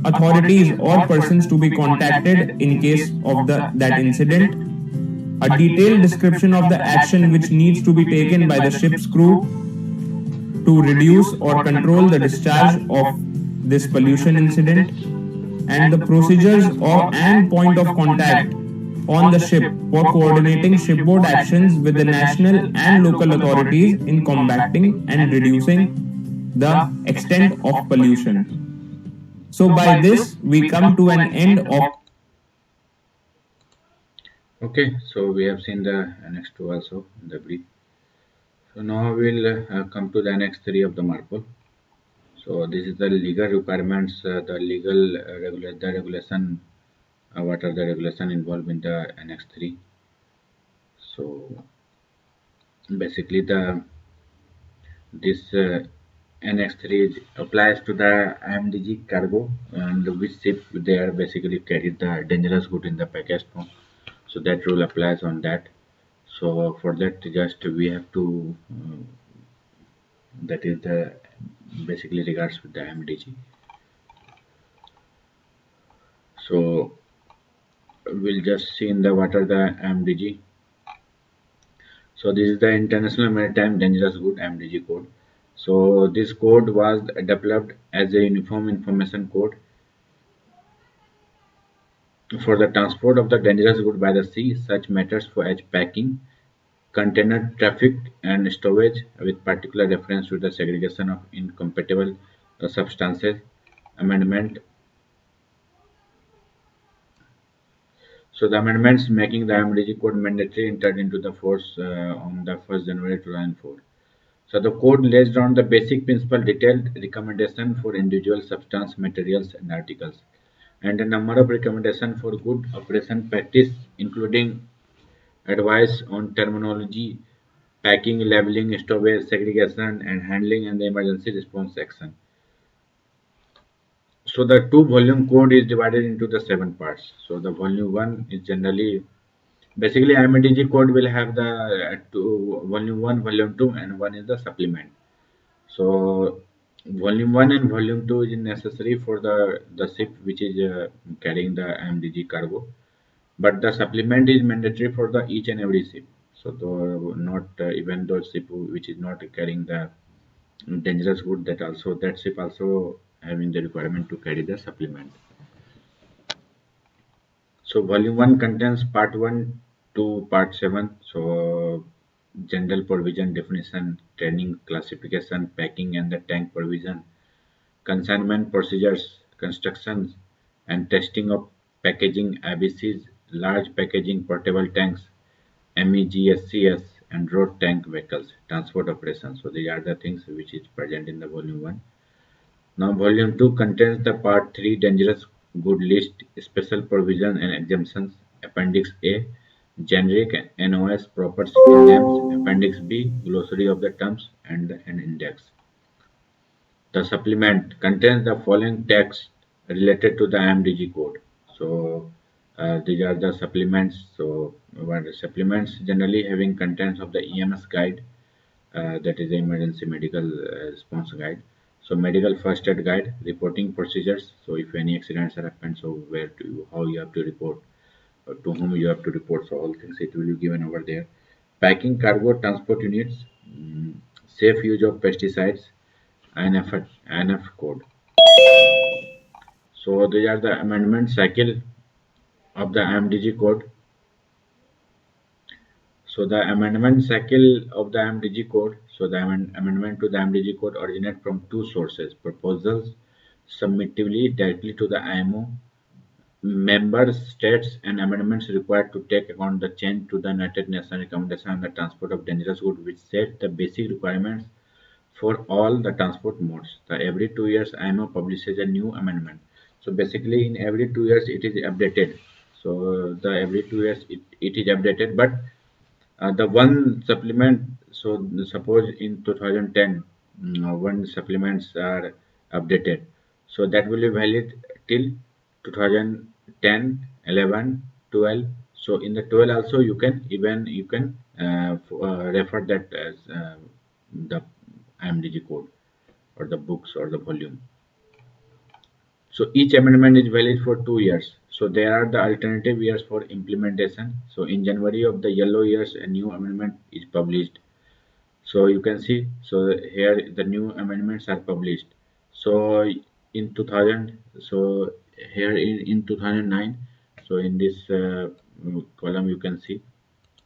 authorities or persons to be contacted in case of that incident, a detailed description of the action which needs to be taken by the ship's crew to reduce or control the discharge of this pollution incident, and the procedures and point of contact on the ship for coordinating shipboard actions with the national and local authorities in combating and reducing the extent of pollution. So by this, we come to an end of. Okay, so we have seen the Annex II also in the brief. So now we'll come to the Annex III of the Marpol. So this is the legal requirements, the regulation, what are the regulation involved in the Annex III. So basically this Annex III applies to the IMDG cargo, and which ship they are basically carry the dangerous good in the packaged form. So that rule applies on that. So for that, just we have to that is the basically regards with the IMDG. So we'll just see in the what are the IMDG. So this is the International Maritime Dangerous Good IMDG code. So this code was developed as a uniform information code For the transport of the dangerous good by the sea, such matters for as packing, container traffic, and stowage, with particular reference to the segregation of incompatible substances. Amendment. So the amendments making the MDG code mandatory entered into the force on the 1st January 2004. So the code lays down the basic principle detailed recommendation for individual substance, materials, and articles, and a number of recommendations for good operation practice, including advice on terminology, packing, labeling, stowage, segregation, and handling, and the emergency response action. So the two volume code is divided into the 7 parts. So the volume 1 is generally basically IMDG code will have the volume 1, volume 2, and one is the supplement. So volume 1 and volume 2 is necessary for the ship which is carrying the IMDG cargo, but the supplement is mandatory for the each and every ship. So though not even those ship which is not carrying the dangerous good, that ship also having the requirement to carry the supplement. So volume 1 contains part 1 to part 7. So general provision, definition, training, classification, packing, and the tank provision, consignment procedures, constructions, and testing of packaging ABCs, large packaging portable tanks, MEGSCS, and road tank vehicles, transport operations. So these are the things which is present in the volume 1. Now volume 2 contains the part 3 dangerous good list, special provision and exemptions, appendix A, generic NOS proper city names, appendix B, glossary of the terms, and an index. The supplement contains the following text related to the IMDG code. So these are the supplements. So what supplements generally having contents of the EMS guide, that is the emergency medical response guide. So medical first aid guide, reporting procedures. So if any accidents have happened, so where to how you have to report, to whom you have to report. So all things it will be given over there. Packing cargo transport units, safe use of pesticides, INF code. So these are the amendment cycle of the IMDG code. So the amendment cycle of the IMDG code. So the amendment to the IMDG code originate from two sources: proposals submittively directly to the IMO, member states, and amendments required to take account the change to the United Nations recommendation on the transport of dangerous goods, which set the basic requirements for all the transport modes. The every 2 years IMO publishes a new amendment. So basically in every 2 years it is updated. So the every 2 years it is updated, but the one supplement, so suppose in 2010 one supplements are updated, so that will be valid till 2010, 11, 12. So in the 12 also you can even refer that as the IMDG code or the books or the volume. So each amendment is valid for 2 years. So there are the alternative years for implementation. So in January of the yellow years, a new amendment is published. So you can see, so here the new amendments are published. So in 2000, so here in 2009, so in this column you can see,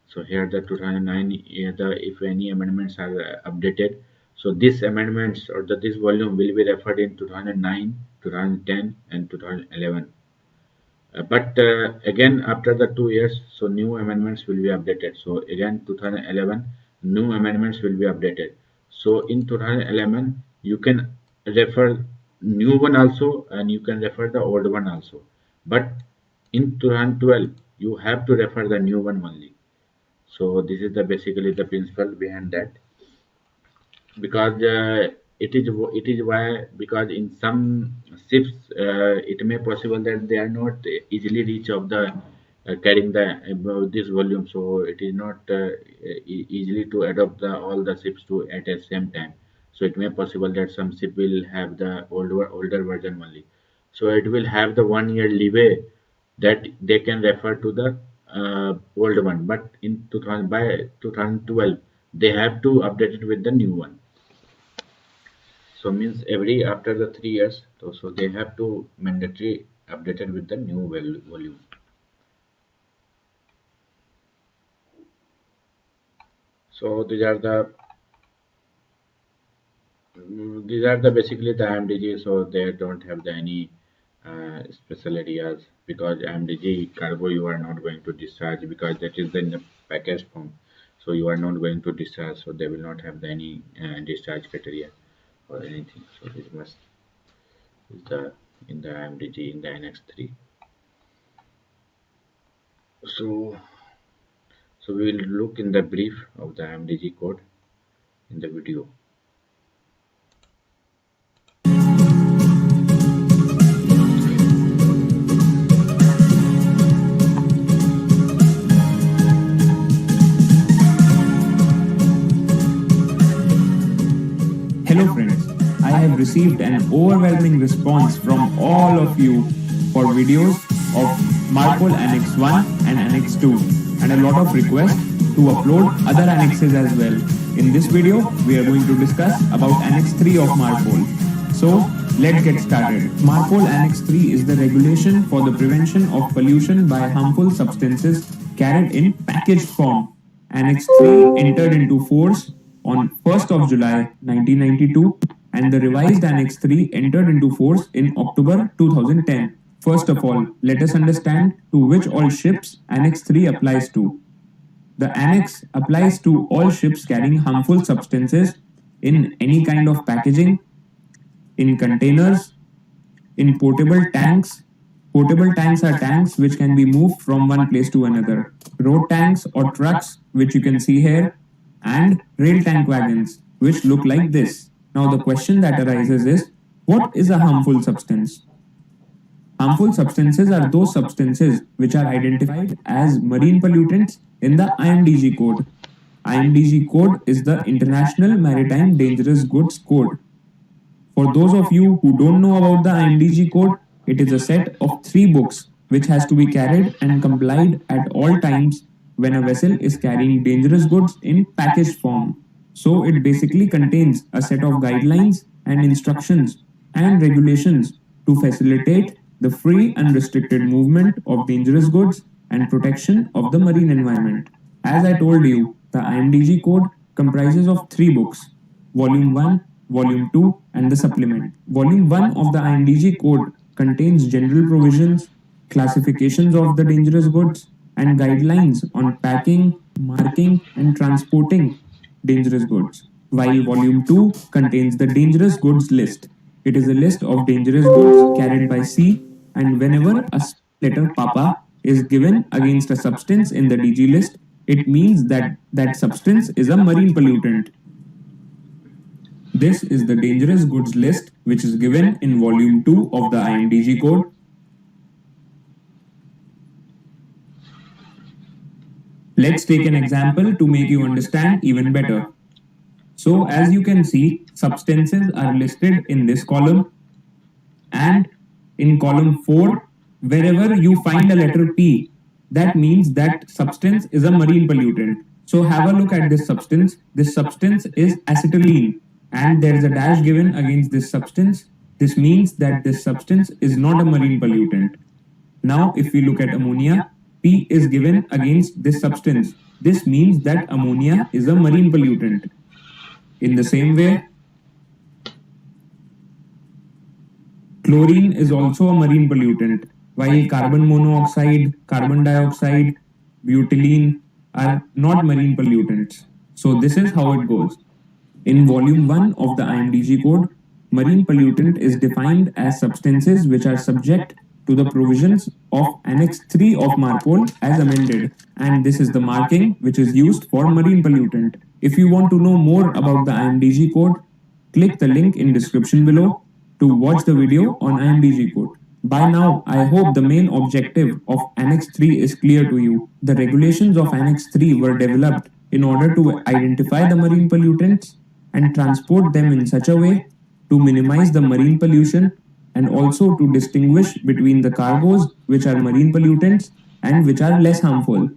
so here the 2009, here the if any amendments are updated, so these amendments or this volume will be referred in 2009, 2010, and 2011. But again after the 2 years, so new amendments will be updated. So again 2011, new amendments will be updated. So in 2011 you can refer new one also, and you can refer the old one also. But in 2012 you have to refer the new one only. So this is the basically the principle behind that, because it is why, because in some ships it may possible that they are not easily reach of the carrying the this volume, so it is not easily to adopt the all the ships to at the same time. So it may possible that some ship will have the older version only, so it will have the 1 year leeway that they can refer to the old one, but in 2000 by 2012 they have to update it with the new one. So means every after the 3 years, so they have to mandatory updated with the new volume. So these are the basically the IMDG. So they don't have any special areas, because IMDG cargo you are not going to discharge, because that is in the package form. So you are not going to discharge. So they will not have any discharge criteria or anything. So this must is the in the IMDG in the Annex III. So we will look in the brief of the IMDG code in the video. Hello friends, I have received an overwhelming response from all of you for videos of Marpol Annex I and Annex II, and a lot of requests to upload other annexes as well. In this video, we are going to discuss about Annex III of Marpol. So, let's get started. Marpol Annex III is the regulation for the prevention of pollution by harmful substances carried in packaged form. Annex III entered into force on 1st of July 1992, and the revised Annex III entered into force in October 2010. First of all, let us understand to which all ships Annex III applies to. The Annex applies to all ships carrying harmful substances in any kind of packaging, in containers, in portable tanks. Portable tanks are tanks which can be moved from one place to another. Road tanks or trucks, which you can see here, and rail tank wagons, which look like this. Now, the question that arises is, what is a harmful substance? Harmful substances are those substances which are identified as marine pollutants in the IMDG code. IMDG code is the International Maritime Dangerous Goods Code. For those of you who don't know about the IMDG code, it is a set of 3 books which has to be carried and complied at all times when a vessel is carrying dangerous goods in packaged form. So it basically contains a set of guidelines and instructions and regulations to facilitate the free and restricted movement of dangerous goods and protection of the marine environment. As I told you, the IMDG code comprises of 3 books: Volume 1, Volume 2, and the supplement. Volume 1 of the IMDG code contains general provisions, classifications of the dangerous goods, and guidelines on packing, marking, and transporting dangerous goods, while Volume 2 contains the dangerous goods list. It is a list of dangerous goods carried by sea, and whenever a letter Papa is given against a substance in the DG list, it means that that substance is a marine pollutant. This is the dangerous goods list which is given in Volume 2 of the IMDG code. Let's take an example to make you understand even better. So as you can see, substances are listed in this column, and in column 4, wherever you find a letter P, that means that substance is a marine pollutant. So have a look at this substance. This substance is acetylene, and there is a dash given against this substance. This means that this substance is not a marine pollutant. Now if we look at ammonia, P is given against this substance. This means that ammonia is a marine pollutant. In the same way, chlorine is also a marine pollutant, while carbon monoxide, carbon dioxide, butylene are not marine pollutants. So this is how it goes. In Volume 1 of the IMDG code, marine pollutant is defined as substances which are subject to the provisions of Annex III of Marpol as amended, and this is the marking which is used for marine pollutant. If you want to know more about the IMDG code, click the link in description below to watch the video on IMDG code. By now, I hope the main objective of Annex III is clear to you. The regulations of Annex III were developed in order to identify the marine pollutants and transport them in such a way to minimize the marine pollution, and also to distinguish between the cargoes which are marine pollutants and which are less harmful.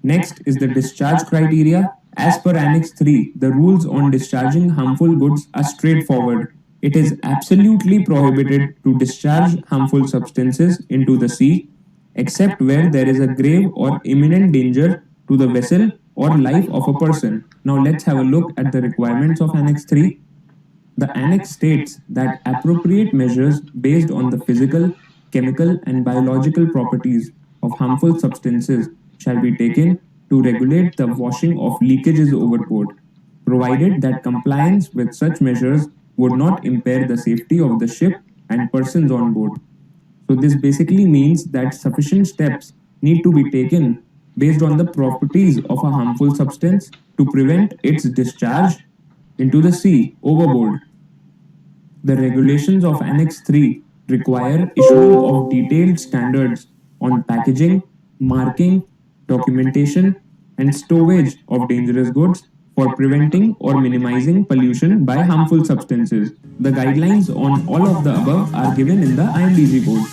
Next is the discharge criteria. As per Annex III, the rules on discharging harmful goods are straightforward. It is absolutely prohibited to discharge harmful substances into the sea, except where there is a grave or imminent danger to the vessel or life of a person. Now let's have a look at the requirements of Annex III. The Annex states that appropriate measures based on the physical, chemical, and biological properties of harmful substances shall be taken to regulate the washing of leakages overboard, provided that compliance with such measures would not impair the safety of the ship and persons on board. So, this basically means that sufficient steps need to be taken based on the properties of a harmful substance to prevent its discharge into the sea overboard. The regulations of Annex III require issuing of detailed standards on packaging, marking, documentation, and stowage of dangerous goods for preventing or minimizing pollution by harmful substances. The guidelines on all of the above are given in the IMDG code.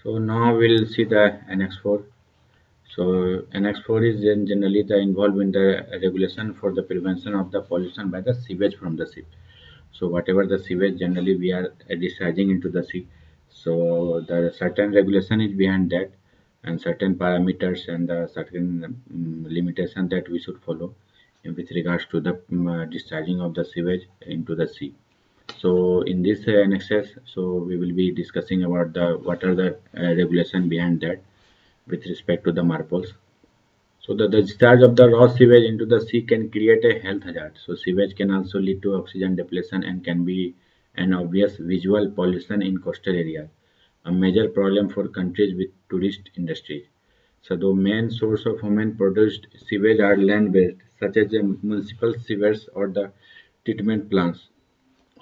So now we'll see the Annex 4. So Annex 4 is generally the involved in the regulation for the prevention of the pollution by the sewage from the sea. So whatever the sewage generally we are discharging into the sea. So the certain regulation is behind that, and certain parameters and the certain limitation that we should follow with regards to the discharging of the sewage into the sea. So in this annexes, so we will be discussing about the what are the regulation behind that with respect to the Marpols. So the discharge of the raw sewage into the sea can create a health hazard. So sewage can also lead to oxygen depletion and can be an obvious visual pollution in coastal areas, a major problem for countries with tourist industries. So the main source of human-produced sewage are land-based, such as the municipal sewers or the treatment plants.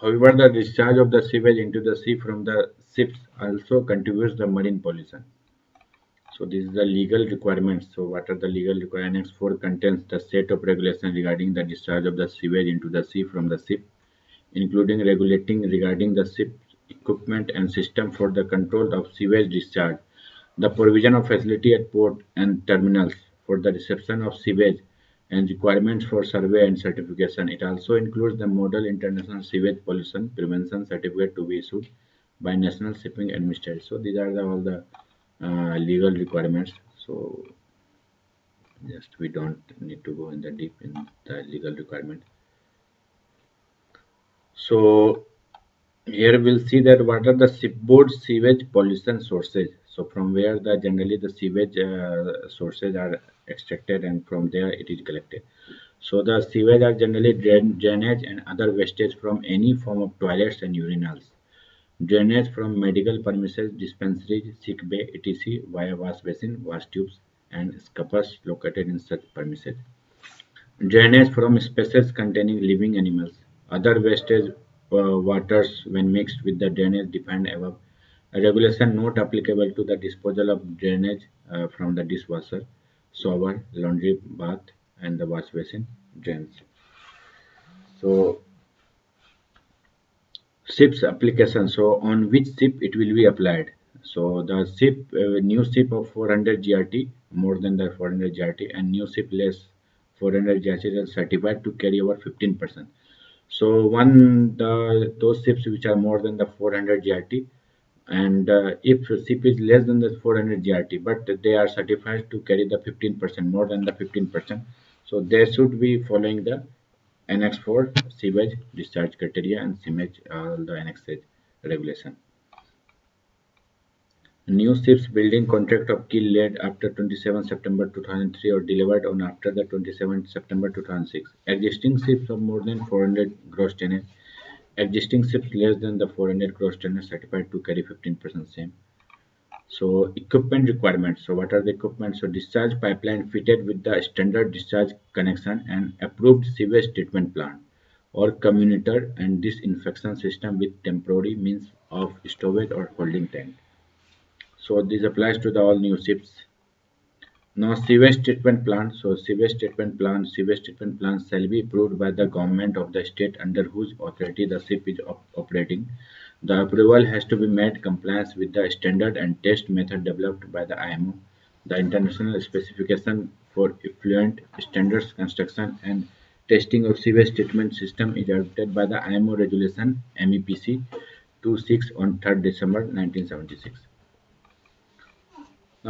However, the discharge of the sewage into the sea from the ships also contributes to marine pollution. So this is the legal requirements. So what are the legal requirements? Annex 4 contains the set of regulations regarding the discharge of the sewage into the sea from the ship, including regulating regarding the ship's equipment and system for the control of sewage discharge, the provision of facility at port and terminals for the reception of sewage, and requirements for survey and certification. It also includes the Model International Sewage Pollution Prevention Certificate to be issued by National Shipping Administration. So these are all the legal requirements. So just we don't need to go in the deep in the legal requirement. So here we'll see that what are the shipboard sewage pollution sources. So from where the generally the sewage sources are extracted and from there it is collected. So the sewage are generally drainage and other wastage from any form of toilets and urinals. Drainage from medical premises, dispensaries, sick bay, etc. via wash basin, wash tubes, and scuppers located in such premises. Drainage from spaces containing living animals. Other wastage waters when mixed with the drainage defined above. A regulation not applicable to the disposal of drainage from the dishwasher, shower, laundry, bath, and the wash basin drains. So ship's application. So on which ship it will be applied. So the ship, new ship of 400 GRT, more than the 400 GRT, and new ship less 400 GRT are certified to carry over 15%. So those ships which are more than the 400 GRT, and if ship is less than the 400 GRT, but they are certified to carry the 15%, more than the 15%. So they should be following the Annex 4 sewage discharge criteria and sewage the Annex regulation. New ships building contract of keel laid after 27 September 2003 or delivered on after the 27 September 2006. Existing ships of more than 400 gross tonnage. Existing ships less than the 400 gross tonnage certified to carry 15% same. So equipment requirements. So what are the equipment? So discharge pipeline fitted with the standard discharge connection and approved sewage treatment plant or commuter and disinfection system with temporary means of storage or holding tank. So this applies to the all new ships. Now sewage treatment plant. So sewage treatment plants shall be approved by the government of the state under whose authority the ship is operating. The approval has to be made compliance with the standard and test method developed by the IMO, the international specification for effluent standards construction and testing of sewage treatment system is adopted by the IMO regulation MEPC 26 on 3rd December 1976.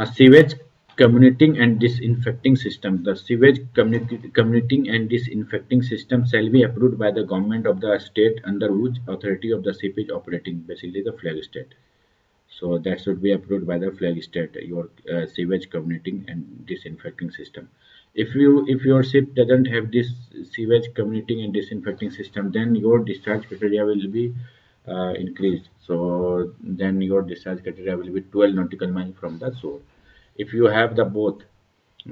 Sewage commuting and disinfecting system. The sewage commuting and disinfecting system shall be approved by the government of the state under whose authority of the ship is operating, basically the flag state. So that should be approved by the flag state, your sewage commuting and disinfecting system. If your ship doesn't have this sewage commuting and disinfecting system, then your discharge criteria will be increased. So then your discharge criteria will be 12 nautical miles from the shore. If you have the both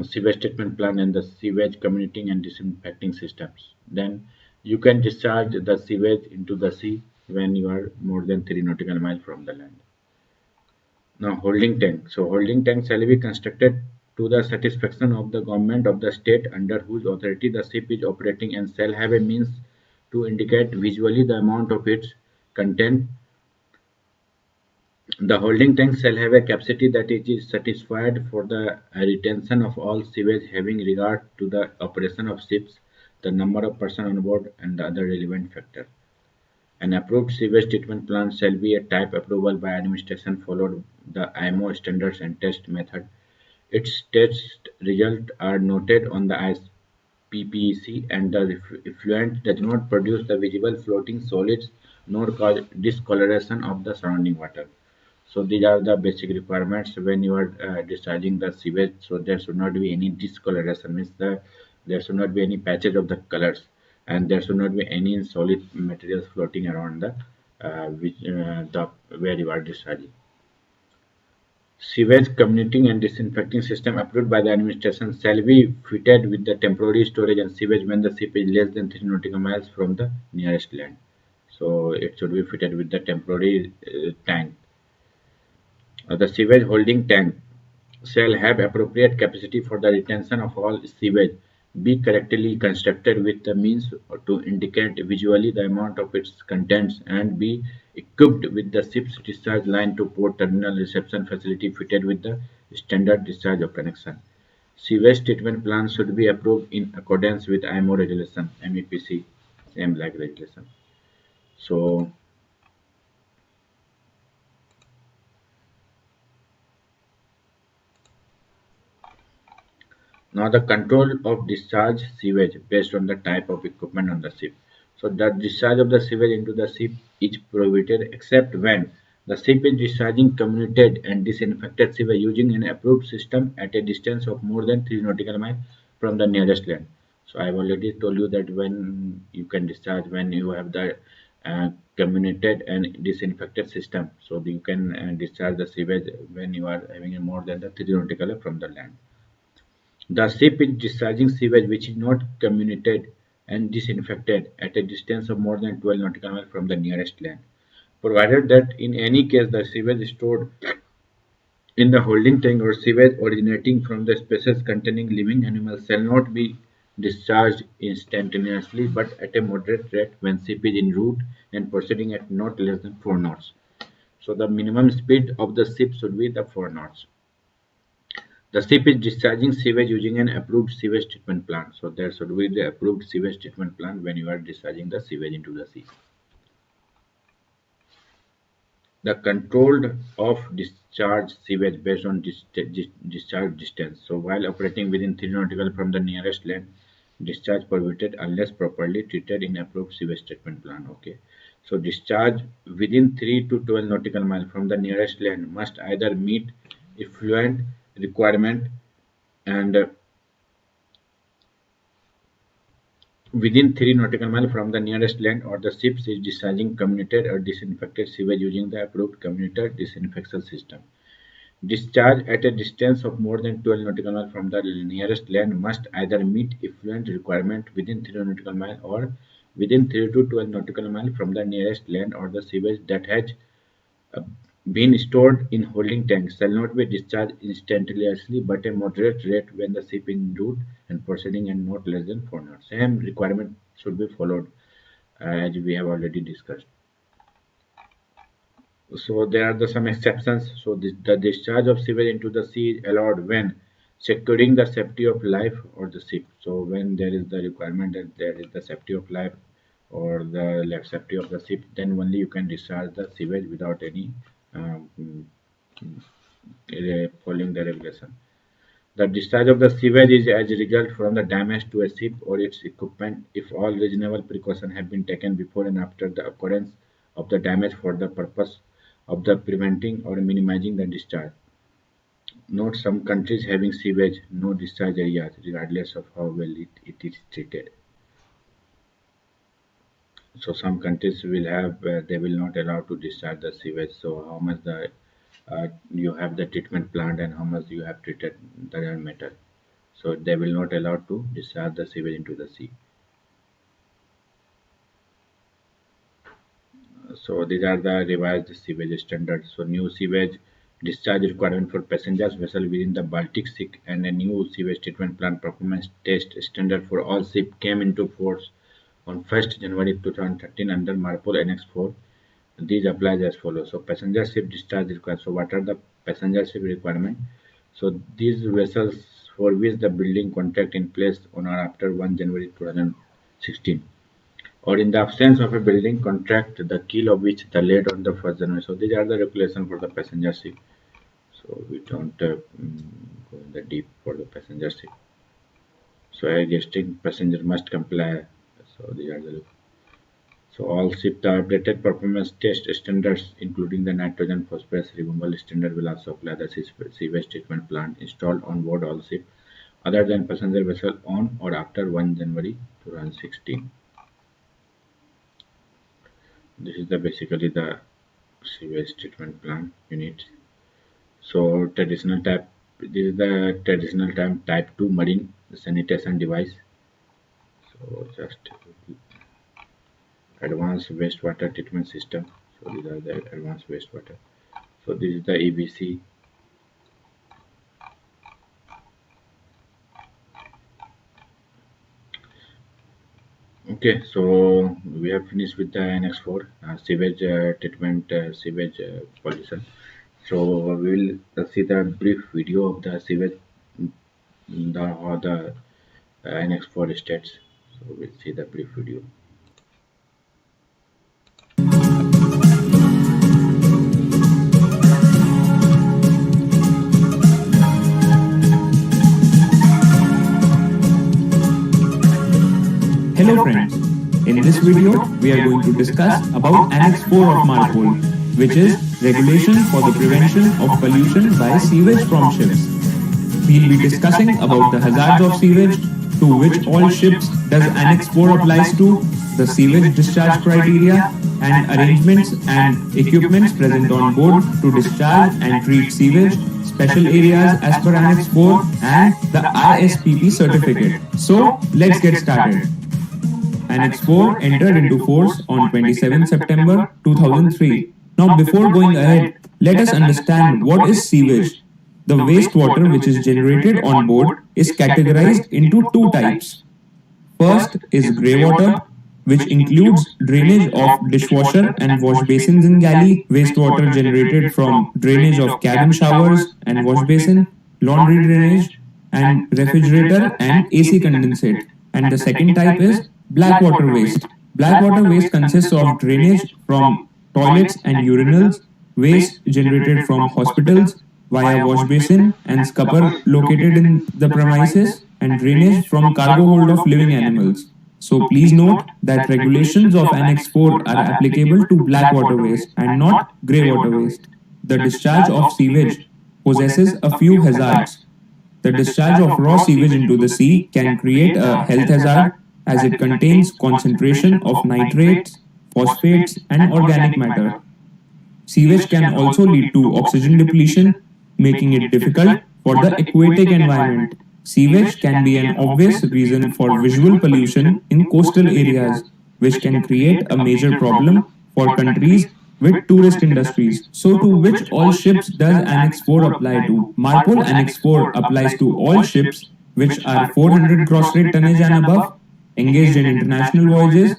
sewage treatment plant and the sewage commuting and disinfecting systems, then you can discharge the sewage into the sea when you are more than 3 nautical miles from the land. Now, holding tank. So, holding tank shall be constructed to the satisfaction of the government of the state under whose authority the ship is operating and shall have a means to indicate visually the amount of its content. The holding tank shall have a capacity that it is satisfied for the retention of all sewage having regard to the operation of ships, the number of persons on board, and the other relevant factors. An approved sewage treatment plant shall be a type approval by administration followed the IMO standards and test method. Its test results are noted on the ISPPEC and the effluent does not produce the visible floating solids nor cause discoloration of the surrounding water. So these are the basic requirements when you are discharging the sewage. So there should not be any discoloration, means there should not be any patches of the colors, and there should not be any solid materials floating around the where you are discharging. Sewage commuting and disinfecting system approved by the administration shall be fitted with the temporary storage and sewage when the ship is less than 3 nautical miles from the nearest land. So it should be fitted with the temporary tank. The sewage holding tank shall have appropriate capacity for the retention of all sewage, be correctly constructed with the means to indicate visually the amount of its contents, and be equipped with the ship's discharge line to port terminal reception facility fitted with the standard discharge of connection. Sewage treatment plans should be approved in accordance with IMO regulation, MEPC, same like regulation. So now the control of discharge sewage based on the type of equipment on the ship. So the discharge of the sewage into the ship is prohibited except when the ship is discharging comminuted and disinfected sewage using an approved system at a distance of more than 3 nautical miles from the nearest land. So I've already told you that when you can discharge when you have the comminuted and disinfected system. So you can discharge the sewage when you are having more than the 3 nautical from the land. The ship is discharging sewage which is not comminuted and disinfected at a distance of more than 12 nautical miles from the nearest land, provided that in any case the sewage stored in the holding tank or sewage originating from the species containing living animals shall not be discharged instantaneously but at a moderate rate when ship is en route and proceeding at not less than 4 knots. So the minimum speed of the ship should be the 4 knots. The ship is discharging sewage using an approved sewage treatment plant. So there should be the approved sewage treatment plant when you are discharging the sewage into the sea. The controlled of discharge sewage based on discharge distance. So while operating within 3 nautical from the nearest land, discharge prohibited unless properly treated in approved sewage treatment plant. Okay. So discharge within 3 to 12 nautical miles from the nearest land must either meet effluent requirement and within 3 nautical miles from the nearest land, or the ship is discharging comminuted or disinfected sewage using the approved comminuted disinfection system. Discharge at a distance of more than 12 nautical miles from the nearest land must either meet effluent requirement within 3 nautical miles or within 3 to 12 nautical miles from the nearest land, or the sewage that has uh, been stored in holding tanks shall not be discharged instantaneously but a moderate rate when the ship is en route and proceeding and not less than 4 knots. Same requirement should be followed as we have already discussed. So there are some exceptions. So the discharge of sewage into the sea is allowed when securing the safety of life or the ship. So when there is the requirement that there is the safety of life or the safety of the ship, then only you can discharge the sewage without any um, following the regulation. The discharge of the sewage is as a result from the damage to a ship or its equipment if all reasonable precautions have been taken before and after the occurrence of the damage for the purpose of the preventing or minimizing the discharge. Note some countries having sewage no discharge areas regardless of how well it is treated. So some countries will have they will not allow to discharge the sewage. So how much the you have the treatment plant and how much you have treated doesn't matter. So they will not allow to discharge the sewage into the sea. So these are the revised sewage standards. So new sewage discharge requirement for passengers vessel within the Baltic Sea and a new sewage treatment plant performance test standard for all ships came into force on 1st January 2013 under Marpol Annex IV. These applies as follows. So passenger ship discharge requirements. So what are the passenger ship requirement? So these vessels for which the building contract in place on or after 1 January 2016 or in the absence of a building contract the keel of which the laid on the 1st January. So these are the regulations for the passenger ship. So we don't go in the deep for the passenger ship. So existing passenger must comply. So these are the so all ship the updated performance test standards including the nitrogen phosphorus removal standard will also apply the sewage treatment plant installed on board all ship other than passenger vessel on or after 1 January 2016. This is the basically the sewage treatment plant unit. So traditional type this is the traditional type 2 marine sanitation device. So just advanced wastewater treatment system. So these are the advanced wastewater. So this is the EBC. Okay, so we have finished with the Annex IV sewage treatment, sewage pollution. So we will see the brief video of the sewage, the how the Annex IV states. So we'll see the brief video. Hello friends, in this video we are going to discuss about Annex IV of Marpol, which is Regulation for the Prevention of Pollution by Sewage from Ships. We'll be discussing about the hazards of sewage, to which all ships does Annex IV applies to, the sewage discharge criteria, and arrangements and equipments present on board to discharge and treat sewage, special areas as per Annex IV, and the ISPP certificate. So let's get started. Annex IV entered into force on 27 September 2003. Now before going ahead, let us understand what is sewage. The wastewater which is generated on board is categorized into two types. First is grey water, which includes drainage of dishwasher and wash basins in galley, wastewater generated from drainage of cabin showers and wash basin, laundry drainage, and refrigerator and AC condensate. And the second type is black water waste. Black water waste consists of drainage from toilets and urinals, waste generated from hospitals via wash basin and scupper located in the premises, and drainage from cargo hold of living animals. So please note that regulations of Annex IV are applicable to black water waste and not grey water waste. The discharge of sewage possesses a few hazards. The discharge of raw sewage into the sea can create a health hazard as it contains concentration of nitrates, phosphates, and organic matter. Sewage can also lead to oxygen depletion, making it difficult for the aquatic environment. Sewage can be an obvious reason for visual pollution in coastal areas, which can create a major problem for countries with tourist industries. So to which all ships does Annex IV apply to? Marpol Annex IV applies to all ships which are 400 gross rate tonnage and above, engaged in international voyages,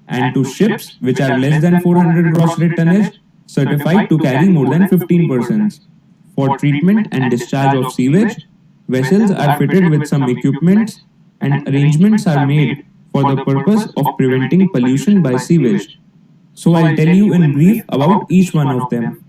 and to ships which are less than 400 gross rate tonnage, certified to carry more than 15 persons. For treatment and discharge of sewage, vessels are fitted with some equipments and arrangements are made for the purpose of preventing pollution by sewage. So I'll tell you in brief about each one of them.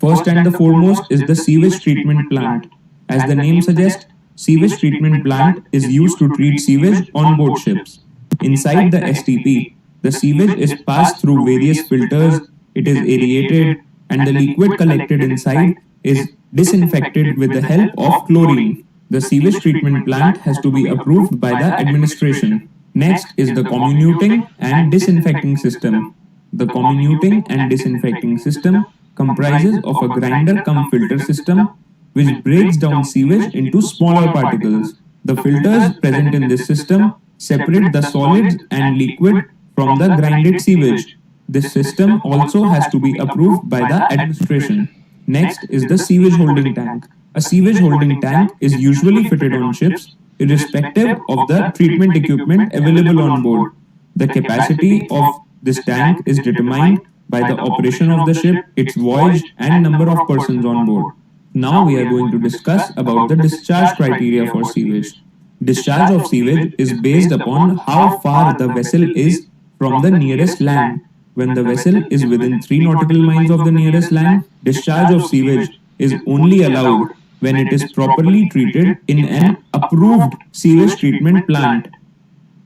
First and the foremost is the sewage treatment plant. As the name suggests, sewage treatment plant is used to treat sewage on board ships. Inside the STP, the sewage is passed through various filters, it is aerated, and the liquid collected inside is disinfected with the help of chlorine. The sewage treatment plant has to be approved by the administration. Next is the comminuting and disinfecting system. The comminuting and disinfecting system comprises of a grinder cum filter system which breaks down sewage into smaller particles. The filters present in this system separate the solids and liquid from the grinded sewage. This system also has to be approved by the administration. Next is the sewage holding tank. A sewage holding tank is usually fitted on ships irrespective of the treatment equipment available on board. The capacity of this tank is determined by the operation of the ship, its voyage, and number of persons on board. Now we are going to discuss about the discharge criteria for sewage. Discharge of sewage is based upon how far the vessel is from the nearest land. When the vessel is within 3 nautical miles of the nearest land, discharge of sewage is only allowed when it is properly treated in an approved sewage treatment plant.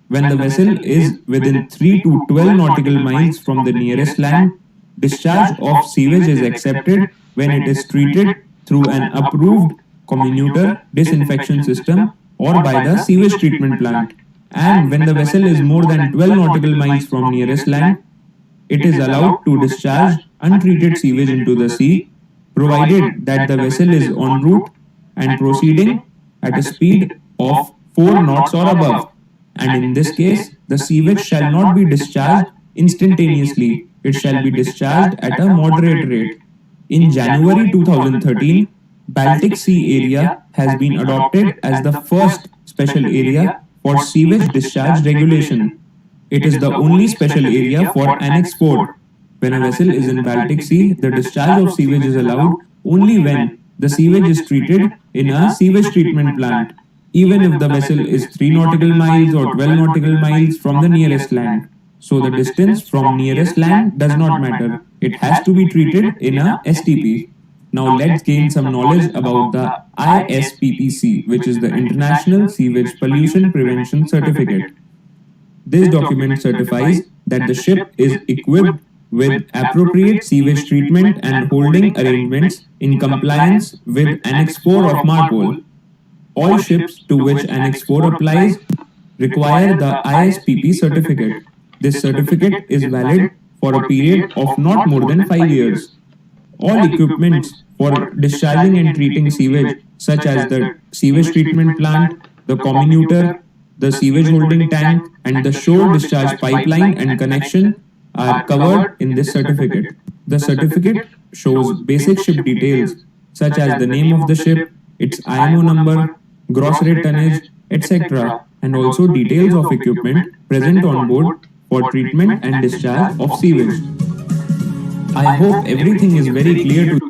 When the vessel is within 3 to 12 nautical miles from the nearest land, discharge of sewage is accepted when it is treated through an approved comminutor disinfection system or by the sewage treatment plant. And when the vessel is more than 12 nautical miles from nearest land, it is allowed to discharge untreated sewage into the sea, provided that the vessel is en route and proceeding at a speed of 4 knots or above. And in this case, the sewage shall not be discharged instantaneously, it shall be discharged at a moderate rate. In January 2013, Baltic Sea area has been adopted as the first special area for sewage discharge regulation. It is the only special area for Annex IV. When a vessel is in Baltic Sea, the discharge of sewage is allowed only when the sewage is treated in a sewage treatment plant, even if the vessel is 3 nautical miles or 12 nautical miles from the nearest land. So the distance from nearest land does not matter. It has to be treated in a STP. Now let's gain some knowledge about the ISPPC, which is the International Sewage Pollution Prevention Certificate. This document certifies that the ship is equipped with appropriate sewage treatment and holding arrangements in compliance with Annex IV of Marpol. All ships to which Annex IV applies require the ISPP certificate. This certificate is valid for a period of not more than 5 years. All equipments for discharging and treating sewage, such as the sewage treatment plant, the comminutor, the sewage holding tank, and the shore discharge pipeline and connection, are covered in this certificate. The certificate shows basic ship details, such as the name of the ship, its IMO number, gross rate tonnage, etc., and also details of equipment present on board for treatment and discharge of sewage. I hope everything is very clear to you.